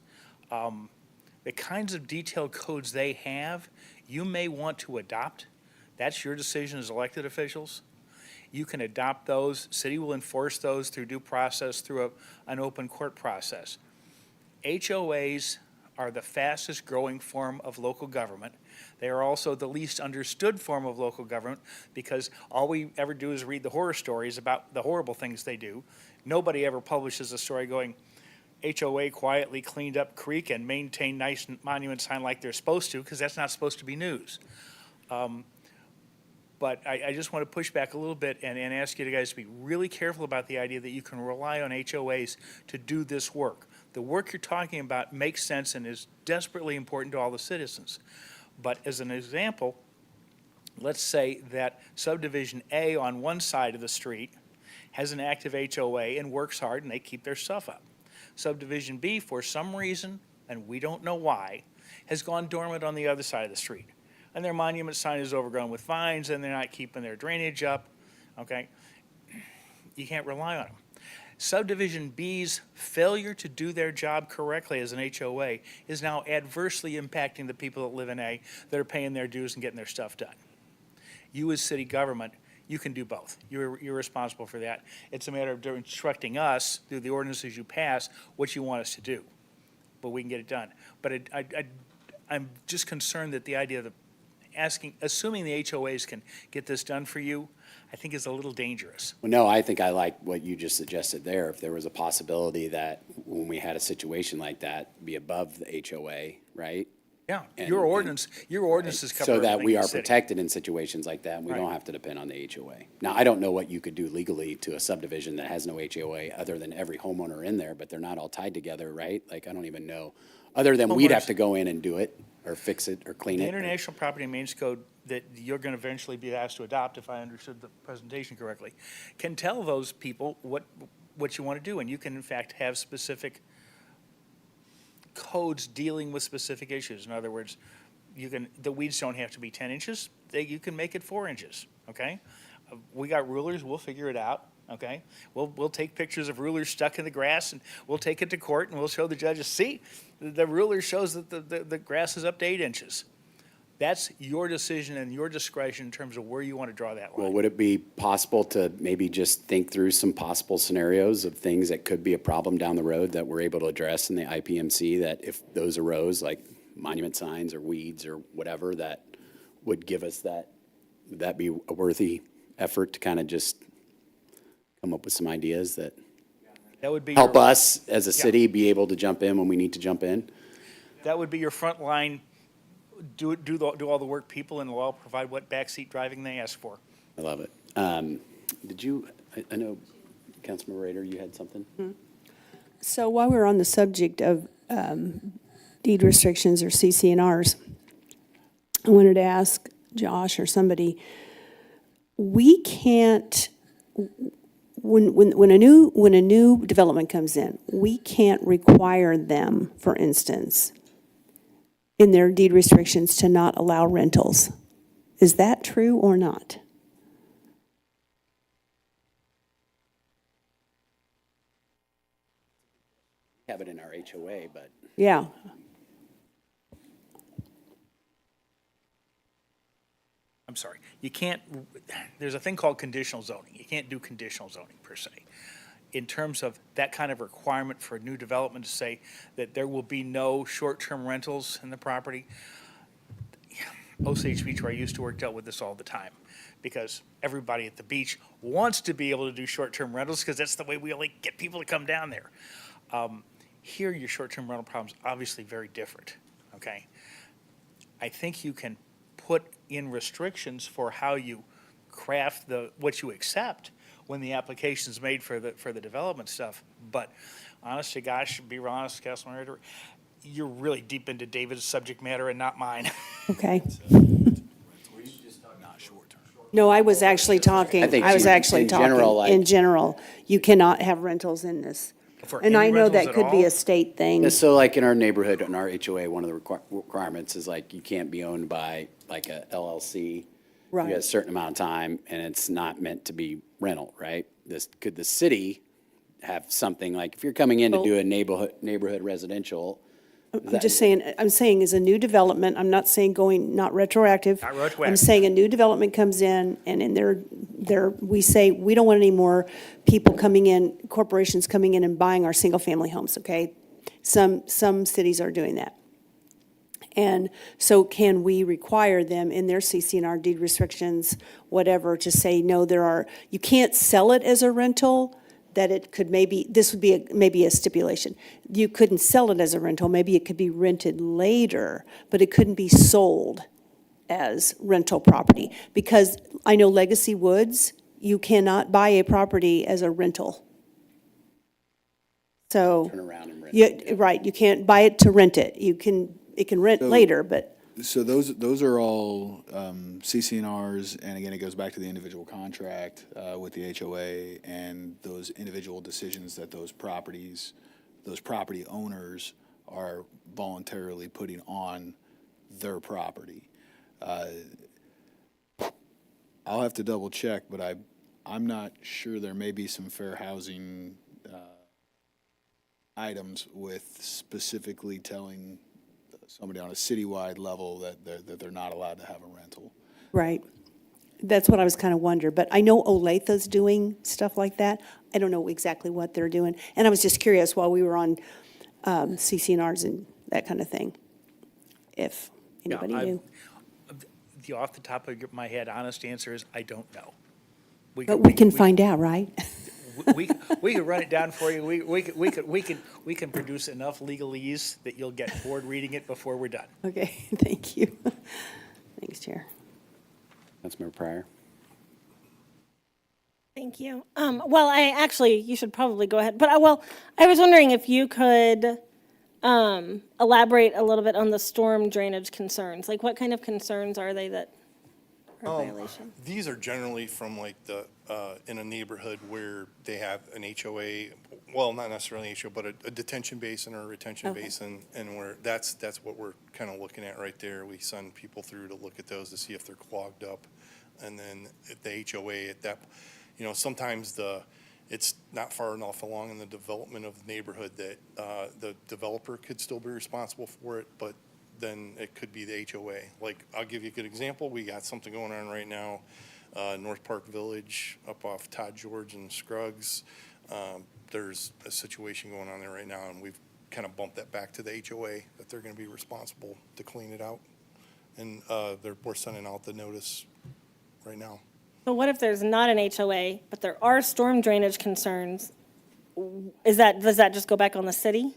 The kinds of detailed codes they have, you may want to adopt. That's your decision as elected officials. You can adopt those. City will enforce those through due process, through an open court process. HOAs are the fastest growing form of local government. They are also the least understood form of local government because all we ever do is read the horror stories about the horrible things they do. Nobody ever publishes a story going, HOA quietly cleaned up creek and maintained nice monument sign like they're supposed to, because that's not supposed to be news. But I just want to push back a little bit and ask you guys to be really careful about the idea that you can rely on HOAs to do this work. The work you're talking about makes sense and is desperately important to all the citizens. But as an example, let's say that subdivision A on one side of the street has an active HOA and works hard and they keep their stuff up. Subdivision B, for some reason, and we don't know why, has gone dormant on the other side of the street. And their monument sign is overgrown with vines and they're not keeping their drainage up, okay? You can't rely on them. Subdivision B's failure to do their job correctly as an HOA is now adversely impacting the people that live in A that are paying their dues and getting their stuff done. You as city government, you can do both. You're responsible for that. It's a matter of instructing us through the ordinances you pass what you want us to do, but we can get it done. But I'm just concerned that the idea of assuming the HOAs can get this done for you, I think is a little dangerous. Well, no, I think I like what you just suggested there. If there was a possibility that when we had a situation like that, be above the HOA, right? Yeah, And- your ordinance is covered. So that we everything in are the city. protected in situations like that, and we Right. don't have to depend on the HOA. Now, I don't know what you could do legally to a subdivision that has no HOA, other than every homeowner in there, but they're not all tied together, right? Like, I don't even know, other than we'd have to go in and do it, or fix it, or clean The it. International Property and Maintenance Code that you're going to eventually be asked to adopt, if I understood the presentation correctly, can tell those people what you want to do, and you can in fact have specific codes dealing with specific issues. In other words, the weeds don't have to be 10 inches, you can make it 4 inches, okay? We got rulers, we'll figure it out, okay? We'll take pictures of rulers stuck in the grass, and we'll take it to court, and we'll show the judges, see, the ruler shows that the grass is up to 8 inches. That's your decision and your discretion in terms of where you want to draw that line. Well, would it be possible to maybe just think through some possible scenarios of things that could be a problem down the road that we're able to address in the IPMC, that if those arose, like monument signs or weeds or whatever, that would give us that, would that be a worthy effort to kind of just come up with some ideas that would be help your- us as a city be able to jump in when we need to jump in? That would be your front line, do all the work people, and we'll provide what backseat driving they ask for. I love it. Did you, I know, Councilmember Rader, you had something? So while we're on the subject of deed restrictions or CC&Rs, I wanted to ask Josh or somebody, we can't, when a new development comes in, we can't require them, for instance, in their deed restrictions to not allow rentals. Is that true or not? Have it in our HOA, but. Yeah. I'm sorry, you can't, there's a thing called conditional zoning. You can't do conditional zoning per se. In terms of that kind of requirement for a new development to say that there will be no short-term rentals in the property. Osage Beach, where I used to work, dealt with this all the time, because everybody at the beach wants to be able to do short-term rentals because that's the way we only get people to come down there. Here, your short-term rental problem's obviously very different, okay? I think you can put in restrictions for how you craft what you accept when the application's made for the development stuff. But honest to gosh, to be real honest, Councilman Rader, you're really deep into David's subject matter and not mine. Okay. No, I was actually talking, I think I was in actually general, talking, like- in general, you cannot have rentals in this. For And any I know rentals that at could be all? a state thing. Yeah, so like in our neighborhood, in our HOA, one of the requirements is like you can't be owned by like a LLC. You Right. have a certain amount of time and it's not meant to be rental, right? Could the city have something like, if you're coming in to do a neighborhood residential? I'm just saying, I'm saying as a new development, I'm not saying not retroactive. Not retroactive. I'm saying a new development comes in and in we say, we don't want any more people coming in, corporations coming in and buying our single-family homes, okay? Some cities are doing that. And so can we require them in their CC&R deed restrictions, whatever, to say, no, you can't sell it as a rental, that it could this would be maybe a stipulation. You couldn't sell it as a rental, maybe it could be rented later, but it couldn't be sold as rental property? Because I know Legacy Woods, you cannot buy a property as a rental. So. Turn around and rent Yeah, it. right, you can't buy it to rent it. It can rent later, but. So those are all CCNRs, and again, it goes back to the individual contract with the HOA and those individual decisions that those property owners are voluntarily putting on their property. I'll have to double check, but I'm not sure. There may be some fair housing items with specifically telling somebody on a citywide level that they're not allowed to have a rental. Right. That's what I was kind of wondering. But I know Olathe's doing stuff like that. I don't know exactly what they're doing. And I was just curious while we were on CCNRs and that kind of thing, if anybody knew. Off the top of my head, honest answer is I don't know. But we can find out, right? We could run it down for you. We can produce enough legalese that you'll get bored reading it before we're done. Okay, thank you. Thanks, Chair. Councilmember Pryor. Thank you. Well, you should probably go ahead. But I was wondering if you could elaborate a little bit on the storm drainage concerns. Like, what kind of concerns are they that are a violation? These are generally from like in a neighborhood where they have an HOA, well, not necessarily an HOA, but a detention basin or a retention basin, and where that's what we're kind of looking at right there. We send people through to look at those to see if they're clogged up, and then at the HOA at that, sometimes it's not far enough along in the development of the neighborhood that the developer could still be responsible for it, but then it could be the HOA. Like, I'll give you a good example. We got something going on right now, North Park Village up off Todd George and Scruggs. There's a situation going on there right now, and we've kind of bumped that back to the HOA that they're going to be responsible to clean it out. And we're sending out the notice right now. So what if there's not an HOA, but there are storm drainage concerns? Does that just go back on the city?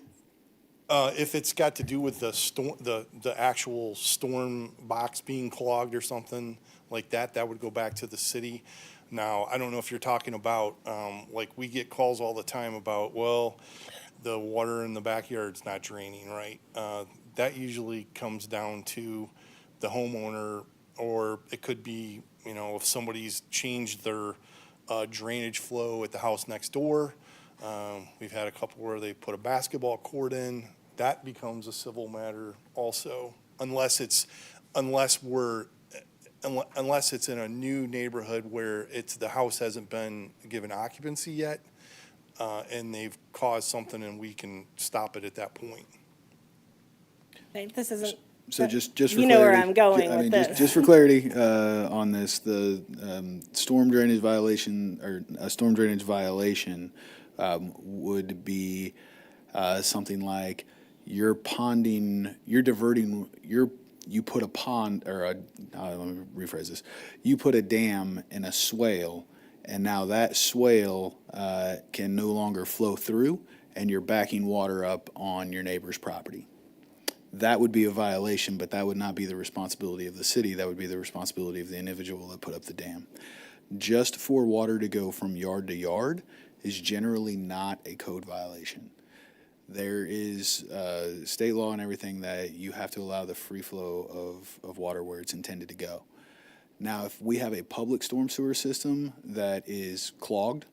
If it's got to do with the actual storm box being clogged or something like that, that would go back to the city. Now, I don't know if you're talking about, like, we get calls all the time about, well, the water in the backyard's not draining right. That usually comes down to the homeowner, or it could be, if somebody's changed their drainage flow at the house next door. We've had a couple where they put a basketball court in. That becomes a civil matter also, unless it's in a new neighborhood where the house hasn't been given occupancy yet, and they've caused something, and we can stop it at that point. This isn't. So just for clarity, you know where I'm going with this. Just for clarity on this, the storm drainage violation or a storm drainage violation would be something like you put a pond or let me rephrase this. You put a dam in a swale, and now that swale can no longer flow through, and you're backing water up on your neighbor's property. That would be a violation, but that would not be the responsibility of the city. That would be the responsibility of the individual that put up the dam. Just for water to go from yard to yard is generally not a code violation. There is state law and everything that you have to allow the free flow of water where it's intended to go. Now, if we have a public storm sewer system that is clogged,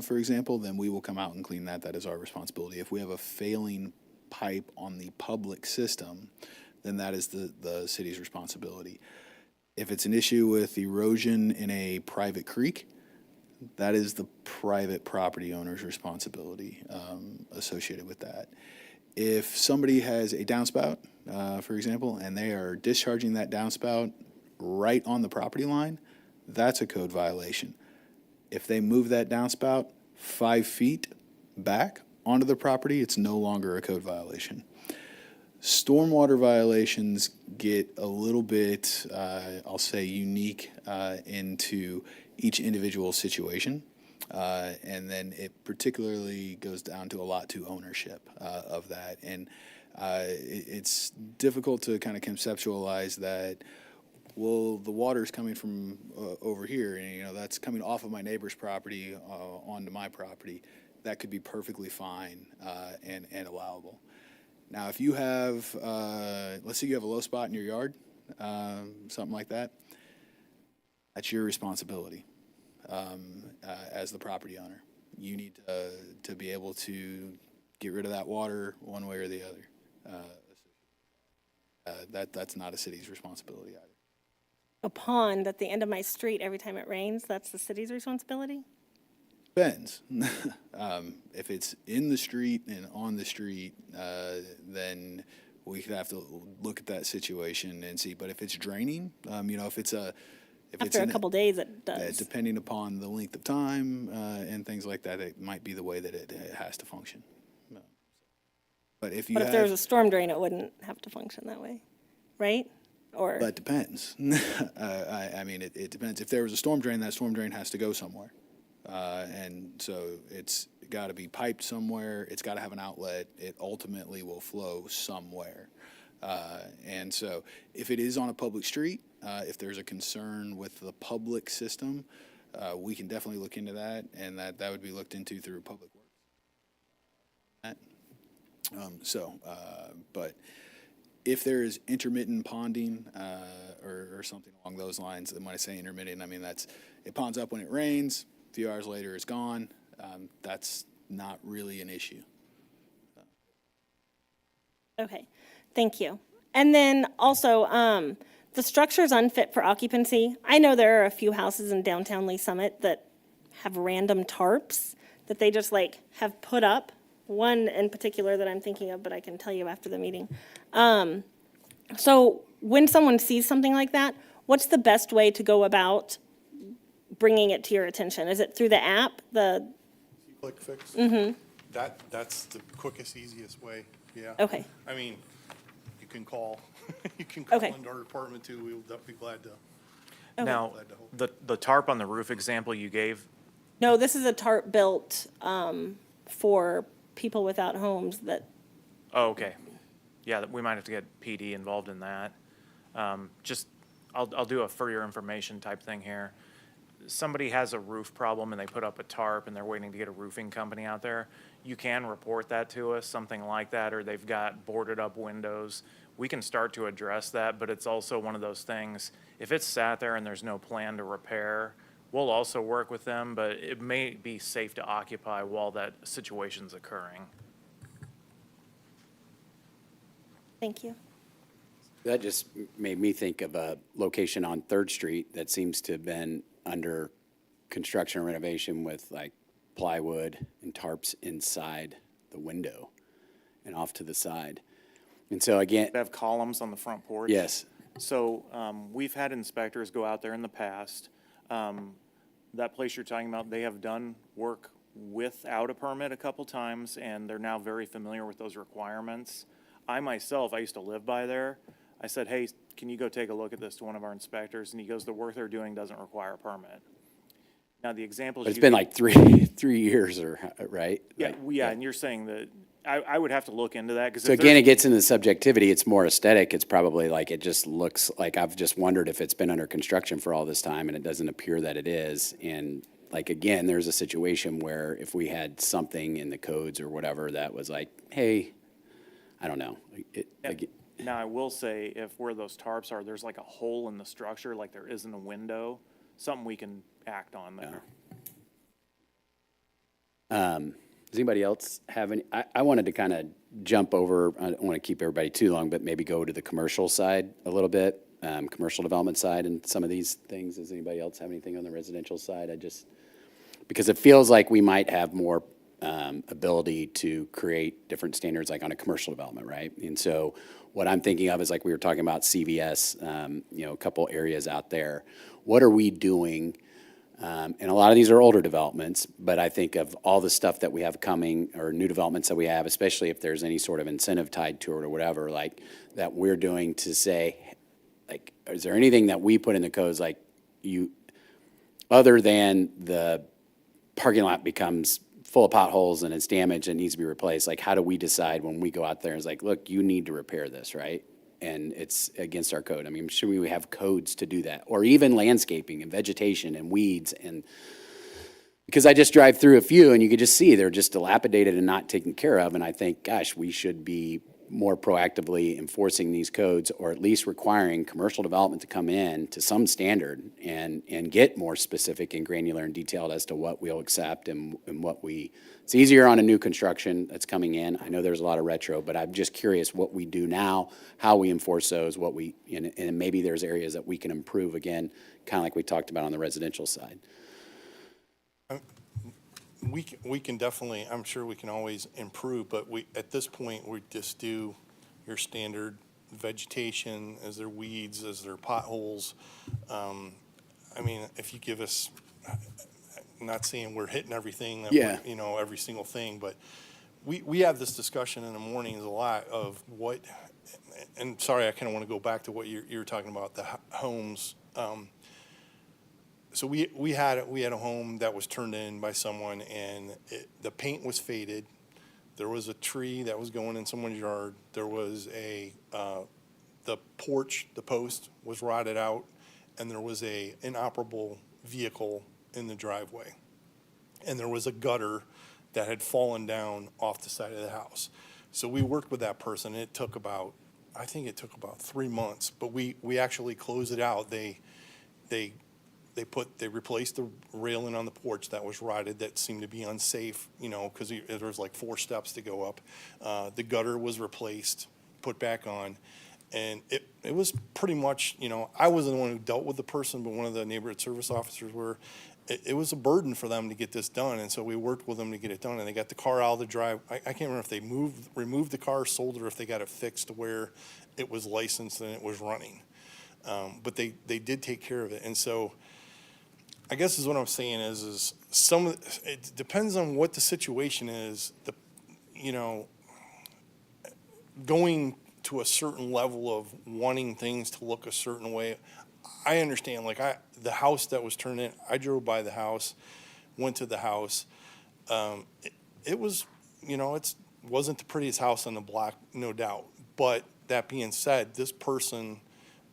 for example, then we will come out and clean that. That is our responsibility. If we have a failing pipe on the public system, then that is the city's responsibility. If it's an issue with erosion in a private creek, that is the private property owner's responsibility associated with that. If somebody has a downspout, for example, and they are discharging that downspout right on the property line, that's a code violation. If they move that downspout 5 feet back onto the property, it's no longer a code violation. Stormwater violations get a little bit, I'll say, unique into each individual situation. And then it particularly goes down to a lot to ownership of that. And it's difficult to kind of conceptualize that well, the water's coming from over here, and, that's coming off of my neighbor's property onto my property. That could be perfectly fine and allowable. Now, if you have, let's say you have a low spot in your yard, something like that, that's your responsibility as the property owner. You need to be able to get rid of that water one way or the other. That's not a city's responsibility either. A pond at the end of my street every time it rains, that's the city's responsibility? Depends. If it's in the street and on the street, then we could have to look at that situation and see. But if it's draining, if it's After a couple days, it does. depending upon the length of time and things like that, it might be the way that it has to function. But if you But if there was a storm drain, it wouldn't have to function that way, right? Or That depends. It depends. If there was a storm drain, that storm drain has to go somewhere. And so it's got to be piped somewhere. It's got to have an outlet. It ultimately will flow somewhere. And so if it is on a public street, if there's a concern with the public system, we can definitely look into that, and that would be looked into through Public Works. But if there is intermittent ponding or something along those lines, and when I say intermittent, I mean it ponds up when it rains, a few hours later it's gone. That's not really an issue. Okay, thank you. And then also, the structure's unfit for occupancy. I know there are a few houses in downtown Lee Summit that have random tarps that they just have put up. One in particular that I'm thinking of, but I can tell you after the meeting. So when someone sees something like that, what's the best way to go about bringing it to your attention? Is it through the app, Click fix? Mm-hmm. That's the quickest, easiest way, yeah. Okay. I mean, you can call, you can call Okay. into our department too, we'll be glad to. Now, Glad to help. the tarp on the roof example you gave, No, this is a tarp built for people without homes that, oh, okay. Yeah, we might have to get PD involved in that. I'll do a for your information type thing here. Somebody has a roof problem and they put up a tarp and they're waiting to get a roofing company out there. You can report that to us, something like that, or they've got boarded up windows. We can start to address that, but it's also one of those things, if it's sat there and there's no plan to repair, we'll also work with them, but it may be safe to occupy while that situation's occurring. thank you. That just made me think of a location on 3rd Street that seems to have been under construction or renovation with plywood and tarps inside the window and off to the side. And so again, They have columns on the front porch. yes, So we've had inspectors go out there in the past. That place you're talking about, they have done work without a permit a couple times, and they're now very familiar with those requirements. I myself, I used to live by there. I said, hey, can you go take a look at this to one of our inspectors? And he goes, the work they're doing doesn't require a permit. Now, the examples but it's you been gave- 3 years right? Yeah, and you're saying that, I would have to look into that, because So again, it gets into the subjectivity. It's more aesthetic. It's probably it just looks like I've just wondered if it's been under construction for all this time, and it doesn't appear that it is. And again, there's a situation where if we had something in the codes or whatever that was hey, I don't know. Now, I will say, if where those tarps are, there's a hole in the structure, like there isn't a window, something we can act on there. Does anybody else have any? I wanted to kind of jump over. I don't want to keep everybody too long, but maybe go to the commercial side a little bit, commercial development side, and some of these things. Does anybody else have anything on the residential side? Because it feels like we might have more ability to create different standards, on a commercial development, right? And so what I'm thinking of is we were talking about CVS, a couple areas out there. What are we doing? And a lot of these are older developments, but I think of all the stuff that we have coming or new developments that we have, especially if there's any sort of incentive tied to it or whatever, that we're doing to say, is there anything that we put in the codes other than the parking lot becomes full of potholes and it's damaged and needs to be replaced? How do we decide when we go out there and it's look, you need to repair this, right? and it's against our code. I mean, should we have codes to do that? Or even landscaping and vegetation and weeds and, because I just drive through a few and you could just see they're just dilapidated and not taken care of. And I think, gosh, we should be more proactively enforcing these codes, or at least requiring commercial development to come in to some standard and get more specific and granular and detailed as to what we'll accept and what we, it's easier on a new construction that's coming in. I know there's a lot of retro, but I'm just curious what we do now, how we enforce those, what we, and maybe there's areas that we can improve again, kind of like we talked about on the residential side. We can definitely, I'm sure we can always improve, but at this point, we just do your standard vegetation. Is there weeds? Is there potholes? I mean, if you give us, I'm not saying we're hitting everything, that every single thing, but we have this discussion in the mornings a lot of what, and sorry, I kind of want to go back to what you're talking about, the homes. So we had a home that was turned in by someone, and the paint was faded. There was a tree that was going in someone's yard. There was the porch, the post was rotted out, and there was a inoperable vehicle in the driveway. And there was a gutter that had fallen down off the side of the house. So we worked with that person. It took about, I think it took about 3 months, but we actually closed it out. They replaced the railing on the porch that was rotted, that seemed to be unsafe, because there was like 4 steps to go up. The gutter was replaced, put back on, and it was pretty much, I wasn't the one who dealt with the person, but one of the neighborhood service officers were. It was a burden for them to get this done, and so we worked with them to get it done, and they got the car out of the drive. I can't remember if they removed the car, sold it, or if they got it fixed to where it was licensed and it was running. But they did take care of it, and so I guess is what I'm saying is it depends on what the situation is. Going to a certain level of wanting things to look a certain way. I understand. Like the house that was turned in, I drove by the house, went to the house. It was, it wasn't the prettiest house on the block, no doubt. But that being said, this person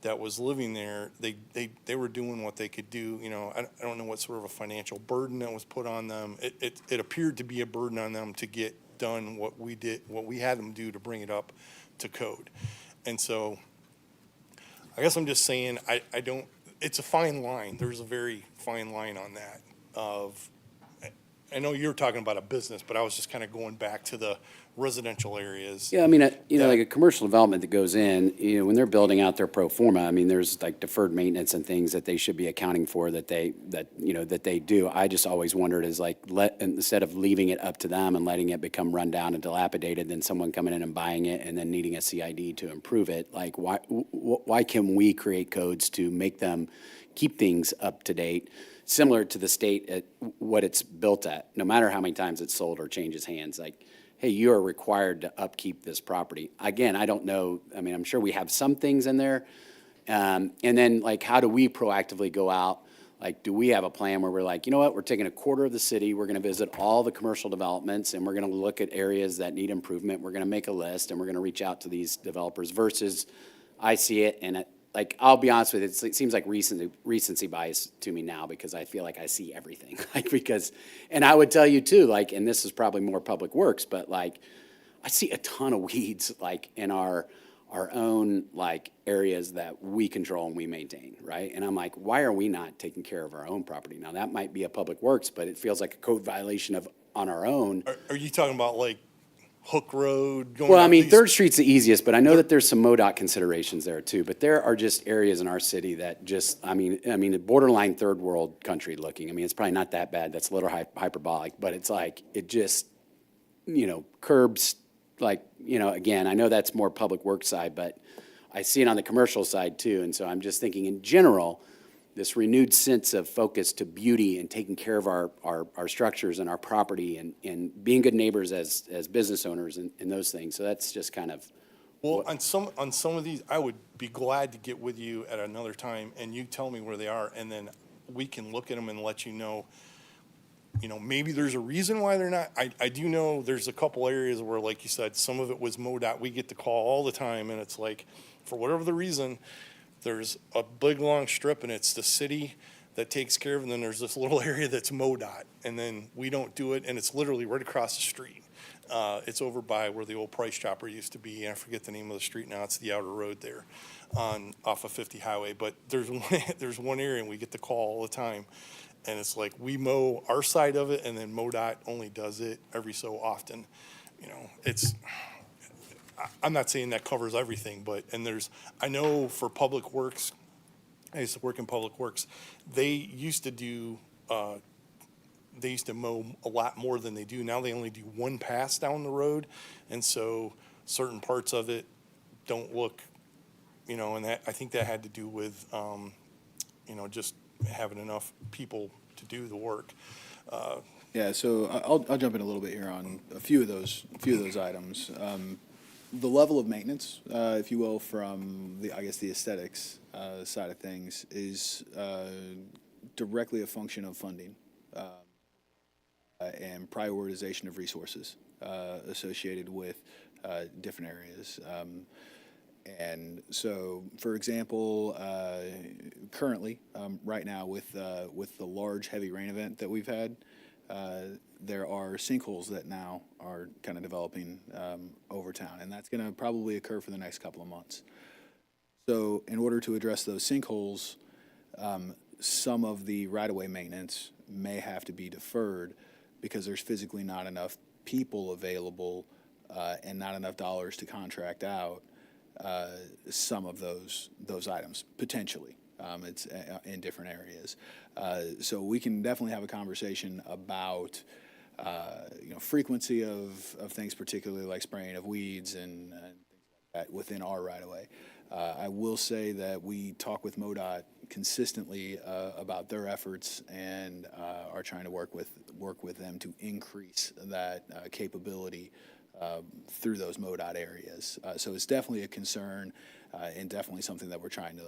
that was living there, they were doing what they could do. I don't know what sort of a financial burden that was put on them. It appeared to be a burden on them to get done what we had them do to bring it up to code. And so I guess I'm just saying, it's a fine line. There's a very fine line on that I know you're talking about a business, but I was just kind of going back to the residential areas. Yeah, I mean, like a commercial development that goes in, when they're building out their pro forma, I mean, there's like deferred maintenance and things that they should be accounting for that they do. I just always wondered is like, instead of leaving it up to them and letting it become run down and dilapidated, then someone coming in and buying it and then needing a CID to improve it, like why can we create codes to make them keep things up to date, similar to the state at what it's built at, no matter how many times it's sold or changes hands? Like, hey, you are required to upkeep this property. Again, I don't know. I mean, I'm sure we have some things in there. And then, like, how do we proactively go out? Like, do we have a plan where we're like, you know what, we're taking a quarter of the city, we're going to visit all the commercial developments, and we're going to look at areas that need improvement. We're going to make a list, and we're going to reach out to these developers versus I see it, and like, I'll be honest with you, it seems like recency bias to me now because I feel like I see everything. And I would tell you too, like, and this is probably more public works, but like, I see a ton of weeds, like, in our own, like, areas that we control and we maintain, right? And I'm like, why are we not taking care of our own property? Now, that might be a public works, but it feels like a code violation on our own. Are you talking about, like, Hook Road? Well, I mean, Third Street's the easiest, but I know that there's some MoDOT considerations there too. But there are just areas in our city that just, I mean, borderline third world country looking. I mean, it's probably not that bad. That's a little hyperbolic, but it's like, it just, curbs, like, again, I know that's more public works side, but I see it on the commercial side too. And so I'm just thinking in general, this renewed sense of focus to beauty and taking care of our structures and our property and being good neighbors as business owners and those things. So that's just kind of. Well, on some of these, I would be glad to get with you at another time and you tell me where they are, and then we can look at them and let you know. You know, maybe there's a reason why they're not. I do know there's a couple areas where, like you said, some of it was MoDOT. We get the call all the time, and it's like, for whatever the reason, there's a big, long strip, and it's the city that takes care of it, and then there's this little area that's MoDOT, and then we don't do it, and it's literally right across the street. It's over by where the old Price Chopper used to be. I forget the name of the street now. It's the outer road there off of 50 Highway. But there's one area, and we get the call all the time. And it's like we mow our side of it, and then MoDOT only does it every so often. You know, I'm not saying that covers everything, but, I know for Public Works, I used to work in Public Works, they used to mow a lot more than they do. Now they only do one pass down the road, and so certain parts of it don't look, you know, and I think that had to do with, you know, just having enough people to do the work. Yeah, so I'll jump in a little bit here on a few of those items. The level of maintenance, if you will, from the aesthetics side of things is directly a function of funding and prioritization of resources associated with different areas. And so, for example, currently, right now with the large heavy rain event that we've had, there are sinkholes that now are kind of developing over town, and that's going to probably occur for the next couple of months. So in order to address those sinkholes, some of the right-of-way maintenance may have to be deferred because there's physically not enough people available and not enough dollars to contract out some of those items, potentially. It's in different areas. So we can definitely have a conversation about frequency of things, particularly like spraying of weeds and things like that within our right-of-way. I will say that we talk with MoDOT consistently about their efforts and are trying to work with them to increase that capability through those MoDOT areas. So it's definitely a concern and definitely something that we're trying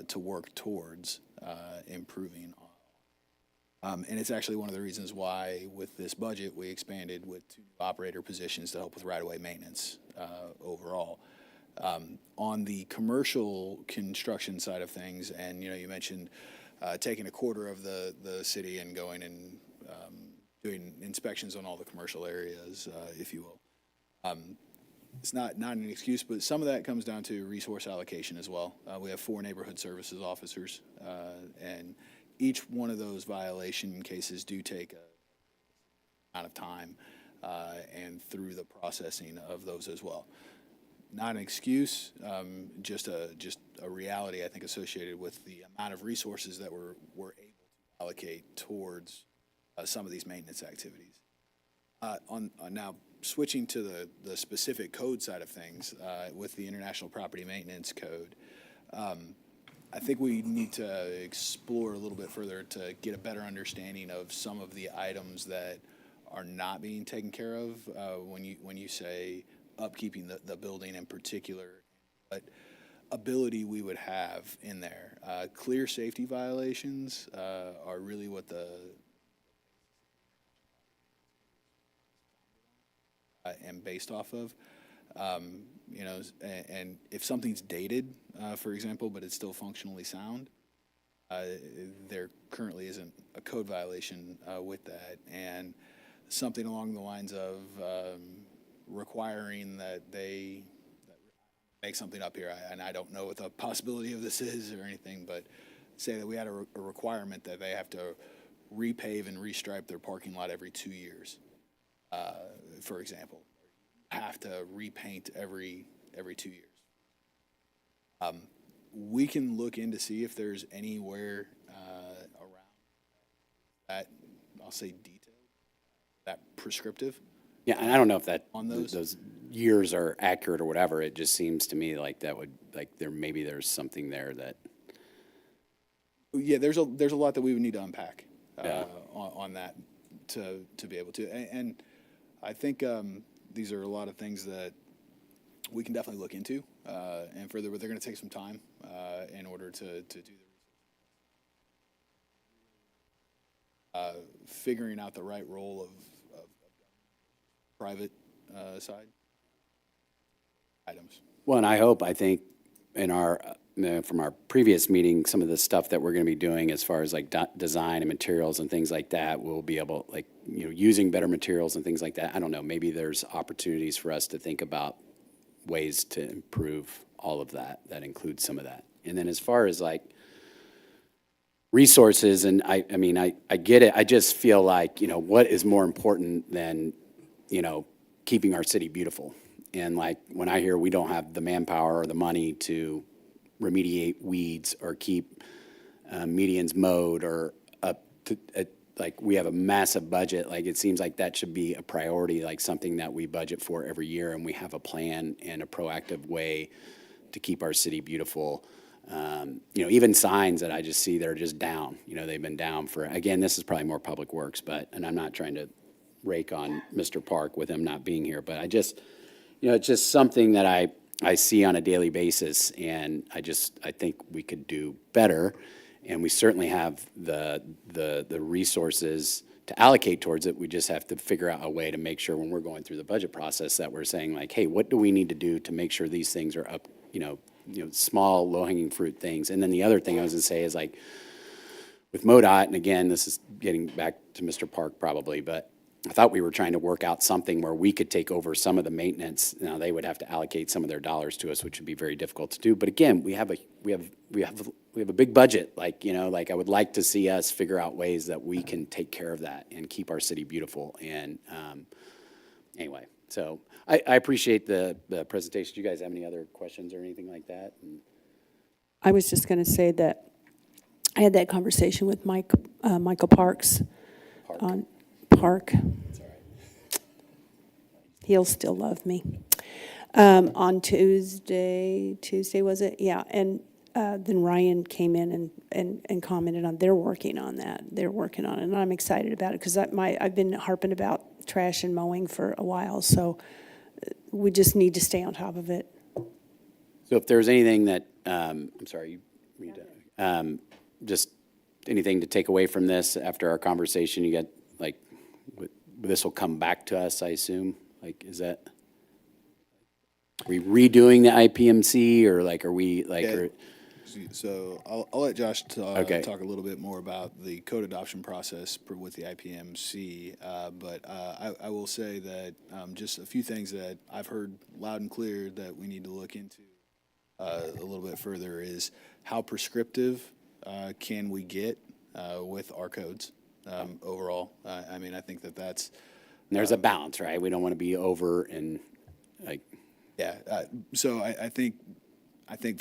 to work towards improving on. And it's actually one of the reasons why with this budget we expanded with 2 operator positions to help with right-of-way maintenance overall. On the commercial construction side of things, and you mentioned taking a quarter of the city and going and doing inspections on all the commercial areas, if you will. It's not an excuse, but some of that comes down to resource allocation as well. We have 4 neighborhood services officers, and each one of those violation cases do take a amount of time and through the processing of those as well. Not an excuse, just a reality, I think, associated with the amount of resources that we're able to allocate towards some of these maintenance activities. Now, switching to the specific code side of things, with the International Property Maintenance Code, I think we need to explore a little bit further to get a better understanding of some of the items that are not being taken care of when you say upkeeping the building in particular, what ability we would have in there. Clear safety violations are really what the and based off of, and if something's dated, for example, but it's still functionally sound, there currently isn't a code violation with that, and something along the lines of requiring that they make something up here, and I don't know what the possibility of this is or anything, but say that we had a requirement that they have to repave and restripe their parking lot every 2 years. For example, have to repaint every 2 years. We can look in to see if there's anywhere around that, I'll say detailed, that prescriptive. Yeah, and I don't know if that On those years are accurate or whatever. It just seems to me like that would, like there's something there that. Yeah, there's a lot that we would need to unpack Yeah. on that to be able to, and I think these are a lot of things that we can definitely look into and further, but they're going to take some time in order to do the research. figuring out the right role of private side items. Well, and I think in our, from our previous meeting, some of the stuff that we're going to be doing as far as like design and materials and things like that, we'll be able, like, using better materials and things like that. I don't know, maybe there's opportunities for us to think about ways to improve all of that. That includes some of that. And then as far as like resources, and I mean, I get it. I just feel like, what is more important than, keeping our city beautiful? And like, when I hear we don't have the manpower or the money to remediate weeds or keep medians mowed or up to, like, we have a massive budget, like, it seems like that should be a priority, like something that we budget for every year, and we have a plan and a proactive way to keep our city beautiful. Even signs that I just see that are just down, they've been down for, again, this is probably more public works, and I'm not trying to rake on Mr. Park with him not being here, but I just, it's just something that I see on a daily basis, and I think we could do better, and we certainly have the resources to allocate towards it. We just have to figure out a way to make sure when we're going through the budget process that we're saying like, hey, what do we need to do to make sure these things are up, small, low-hanging fruit things. And then the other thing I was going to say is like with MoDOT, and again, this is getting back to Mr. Park probably, but I thought we were trying to work out something where we could take over some of the maintenance. Now they would have to allocate some of their dollars to us, which would be very difficult to do. But again, we have a big budget. Like, like I would like to see us figure out ways that we can take care of that and keep our city beautiful. And anyway, so I appreciate the presentation. Do you guys have any other questions or anything like that? I was just going to say that I had that conversation with Michael Parks on Park. He'll still love me. On Tuesday was it? Yeah, and then Ryan came in and commented on, they're working on that. They're working on it, and I'm excited about it because I've been harping about trash and mowing for a while, so we just need to stay on top of it. So if there's anything that, I'm sorry, just anything to take away from this after our conversation, you got like, this will come back to us, I assume? Like, is that, are we redoing the IPMC or like, are we like, Yeah. So I'll let Josh talk a little bit more about the code adoption process with the IPMC, but I will say that just a few things that I've heard loud and clear that we need to look into a little bit further is how prescriptive can we get with our codes overall. I mean, I think that's... There's a balance, right? We don't want to be over and like... Yeah, so I think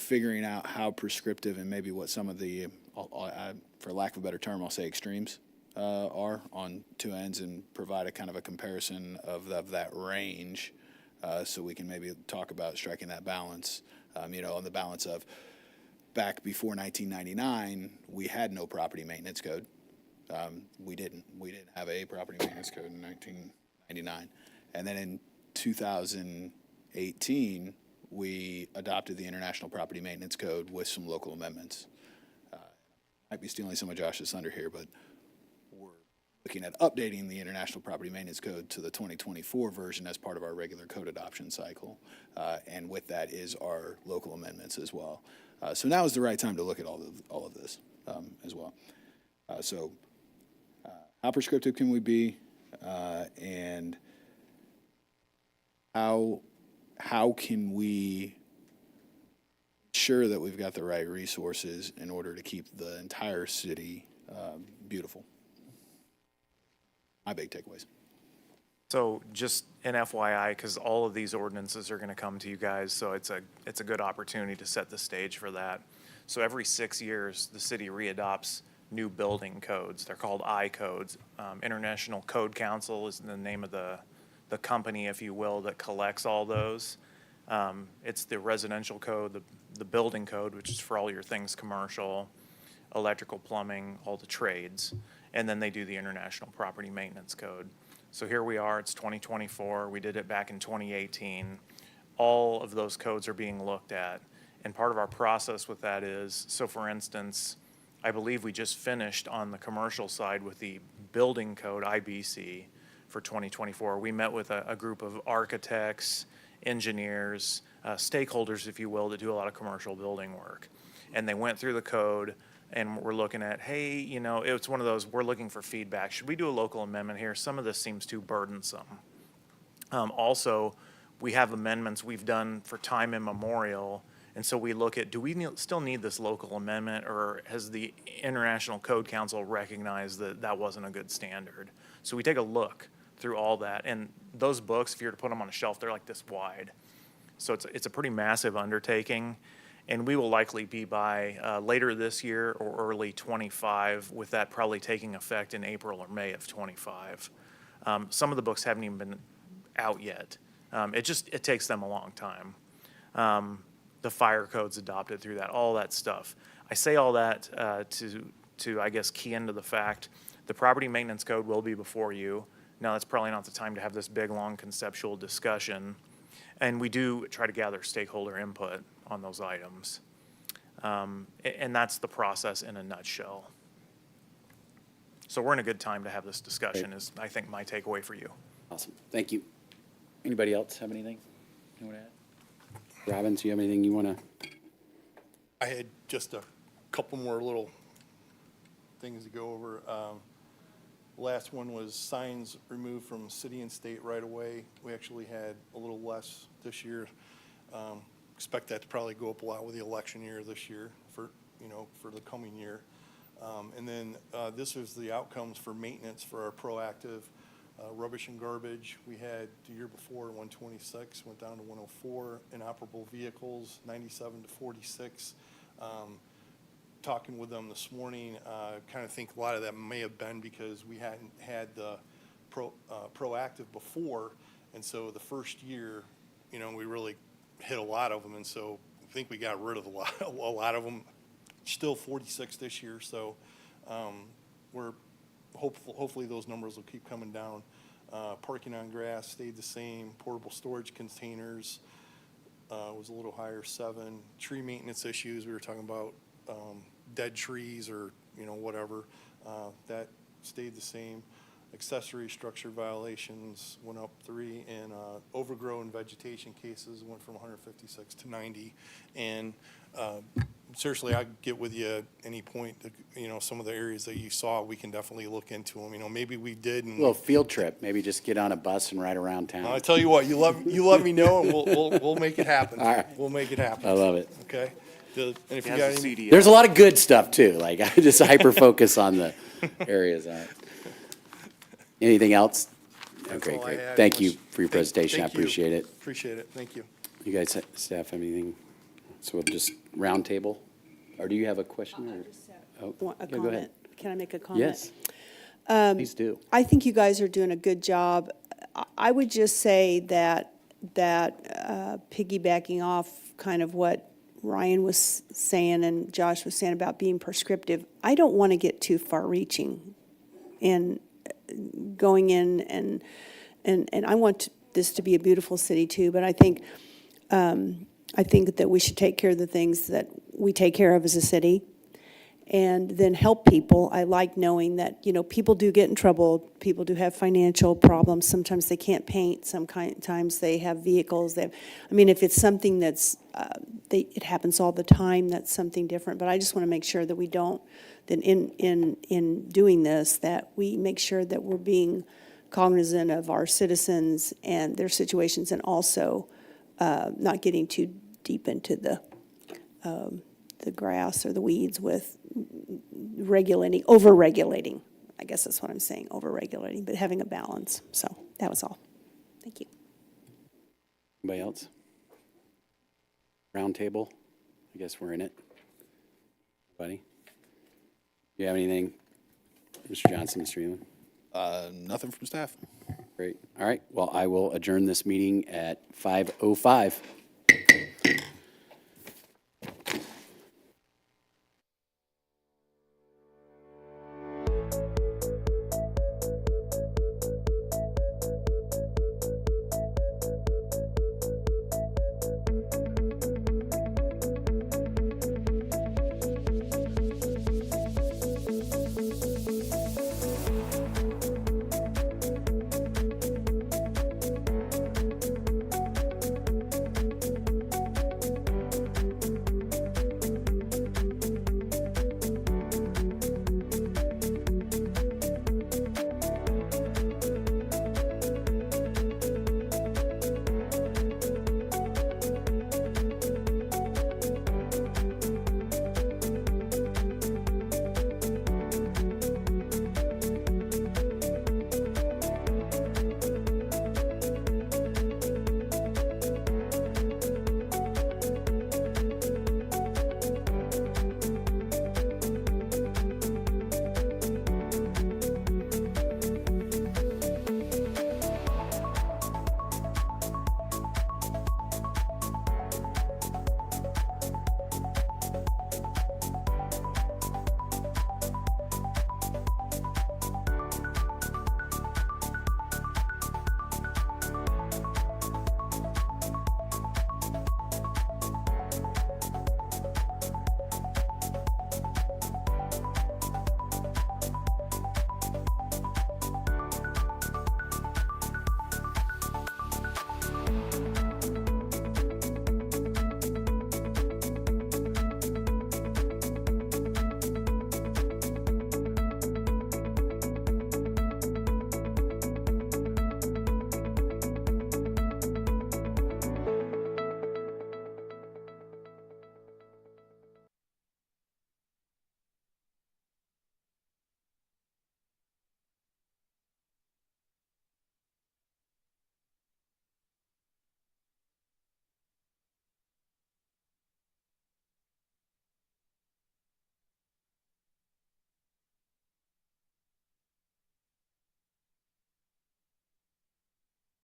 figuring out how prescriptive and maybe what some of the, for lack of a better term, I'll say extremes are on two ends and provide a kind of a comparison of that range so we can maybe talk about striking that balance, on the balance of back before 1999, we had no property maintenance code. We didn't have a property maintenance code in 1999. And then in 2018, we adopted the International Property Maintenance Code with some local amendments. Might be stealing some of Josh's thunder here, but we're looking at updating the International Property Maintenance Code to the 2024 version as part of our regular code adoption cycle. And with that is our local amendments as well. So now is the right time to look at all of this as well. So how prescriptive can we be, and how can we ensure that we've got the right resources in order to keep the entire city beautiful? My big takeaways. So just an FYI, because all of these ordinances are going to come to you guys, so it's a good opportunity to set the stage for that. So every 6 years, the city readopts new building codes. They're called I codes. International Code Council is the name of the company, if you will, that collects all those. It's the residential code, the building code, which is for all your things commercial, electrical, plumbing, all the trades, and then they do the International Property Maintenance Code. So here we are, it's 2024, we did it back in 2018. All of those codes are being looked at, and part of our process with that is, so for instance, I believe we just finished on the commercial side with the building code, IBC, for 2024. We met with a group of architects, engineers, stakeholders, if you will, that do a lot of commercial building work. And they went through the code, and we're looking at, hey, you know, it's one of those, we're looking for feedback. Should we do a local amendment here? Some of this seems too burdensome. Also, we have amendments we've done for time immemorial, and so we look at, do we still need this local amendment, or has the International Code Council recognized that that wasn't a good standard? So we take a look through all that, and those books, if you were to put them on a shelf, they're like this wide. So it's a pretty massive undertaking, and we will likely be by later this year or early 25, with that probably taking effect in April or May of 25. Some of the books haven't even been out yet. It takes them a long time. The fire code's adopted through that, all that stuff. I say all that to I guess key into the fact the property maintenance code will be before you. Now, that's probably not the time to have this big, long conceptual discussion. And we do try to gather stakeholder input on those items. And that's the process in a nutshell. So we're in a good time to have this discussion, is I think my takeaway for you. Awesome. Thank you. Anybody else have anything you want to add? Robbins, do you have anything you want to? I had just a couple more little things to go over. Last one was signs removed from city and state right away. We actually had a little less this year. Expect that to probably go up a lot with the election year this year for the coming year. And then this is the outcomes for maintenance for our proactive rubbish and garbage. We had the year before 126, went down to 104. Inoperable vehicles, 97 to 46. Talking with them this morning, kind of think a lot of that may have been because we hadn't had the proactive before, and so the first year, we really hit a lot of them, and so I think we got rid of a lot of them. Still 46 this year, so we're hopefully those numbers will keep coming down. Parking on grass stayed the same. Portable storage containers was a little higher, 7. Tree maintenance issues, we were talking about dead trees or whatever, that stayed the same. Accessory structure violations went up 3, and overgrown vegetation cases went from 156 to 90. And seriously, I'd get with you at any point. Some of the areas that you saw, we can definitely look into them. Maybe we did. And A little field trip. Maybe just get on a bus and ride around town. I tell you what, you let me know, and we'll make it happen. All right. We'll make it happen. I love it. Okay. And if you got any, There's a lot of good stuff too. Like I just hyper focus on the areas on it. Anything else? That's Okay, all I great. had. Thank you for your presentation. I Thank you. appreciate it. Appreciate it. Thank you. You guys, staff, have anything? So we'll just roundtable? Or do you have a question? Or? A Yeah, go comment. ahead. Can I make a comment? Yes. Please do. I think you guys are doing a good job. I would just say that piggybacking off kind of what Ryan was saying and Josh was saying about being prescriptive, I don't want to get too far-reaching in going in and I want this to be a beautiful city too, but I think that we should take care of the things that we take care of as a city and then help people. I like knowing that, people do get in trouble. People do have financial problems. Sometimes they can't paint. Sometimes they have vehicles. If it's something that's, it happens all the time, that's something different. But I just want to make sure that we don't, that in doing this, that we make sure that we're being cognizant of our citizens and their situations, and also not getting too deep into the grass or the weeds with over-regulating. I guess that's what I'm saying, over-regulating, but having a balance. So that was all. Thank you. Anybody else? Roundtable? I guess we're in it. Anybody? Do you have anything, Mr. Johnson, Mr. Elam? Nothing from staff. Great. All right. Well, I will adjourn this meeting at 5:05.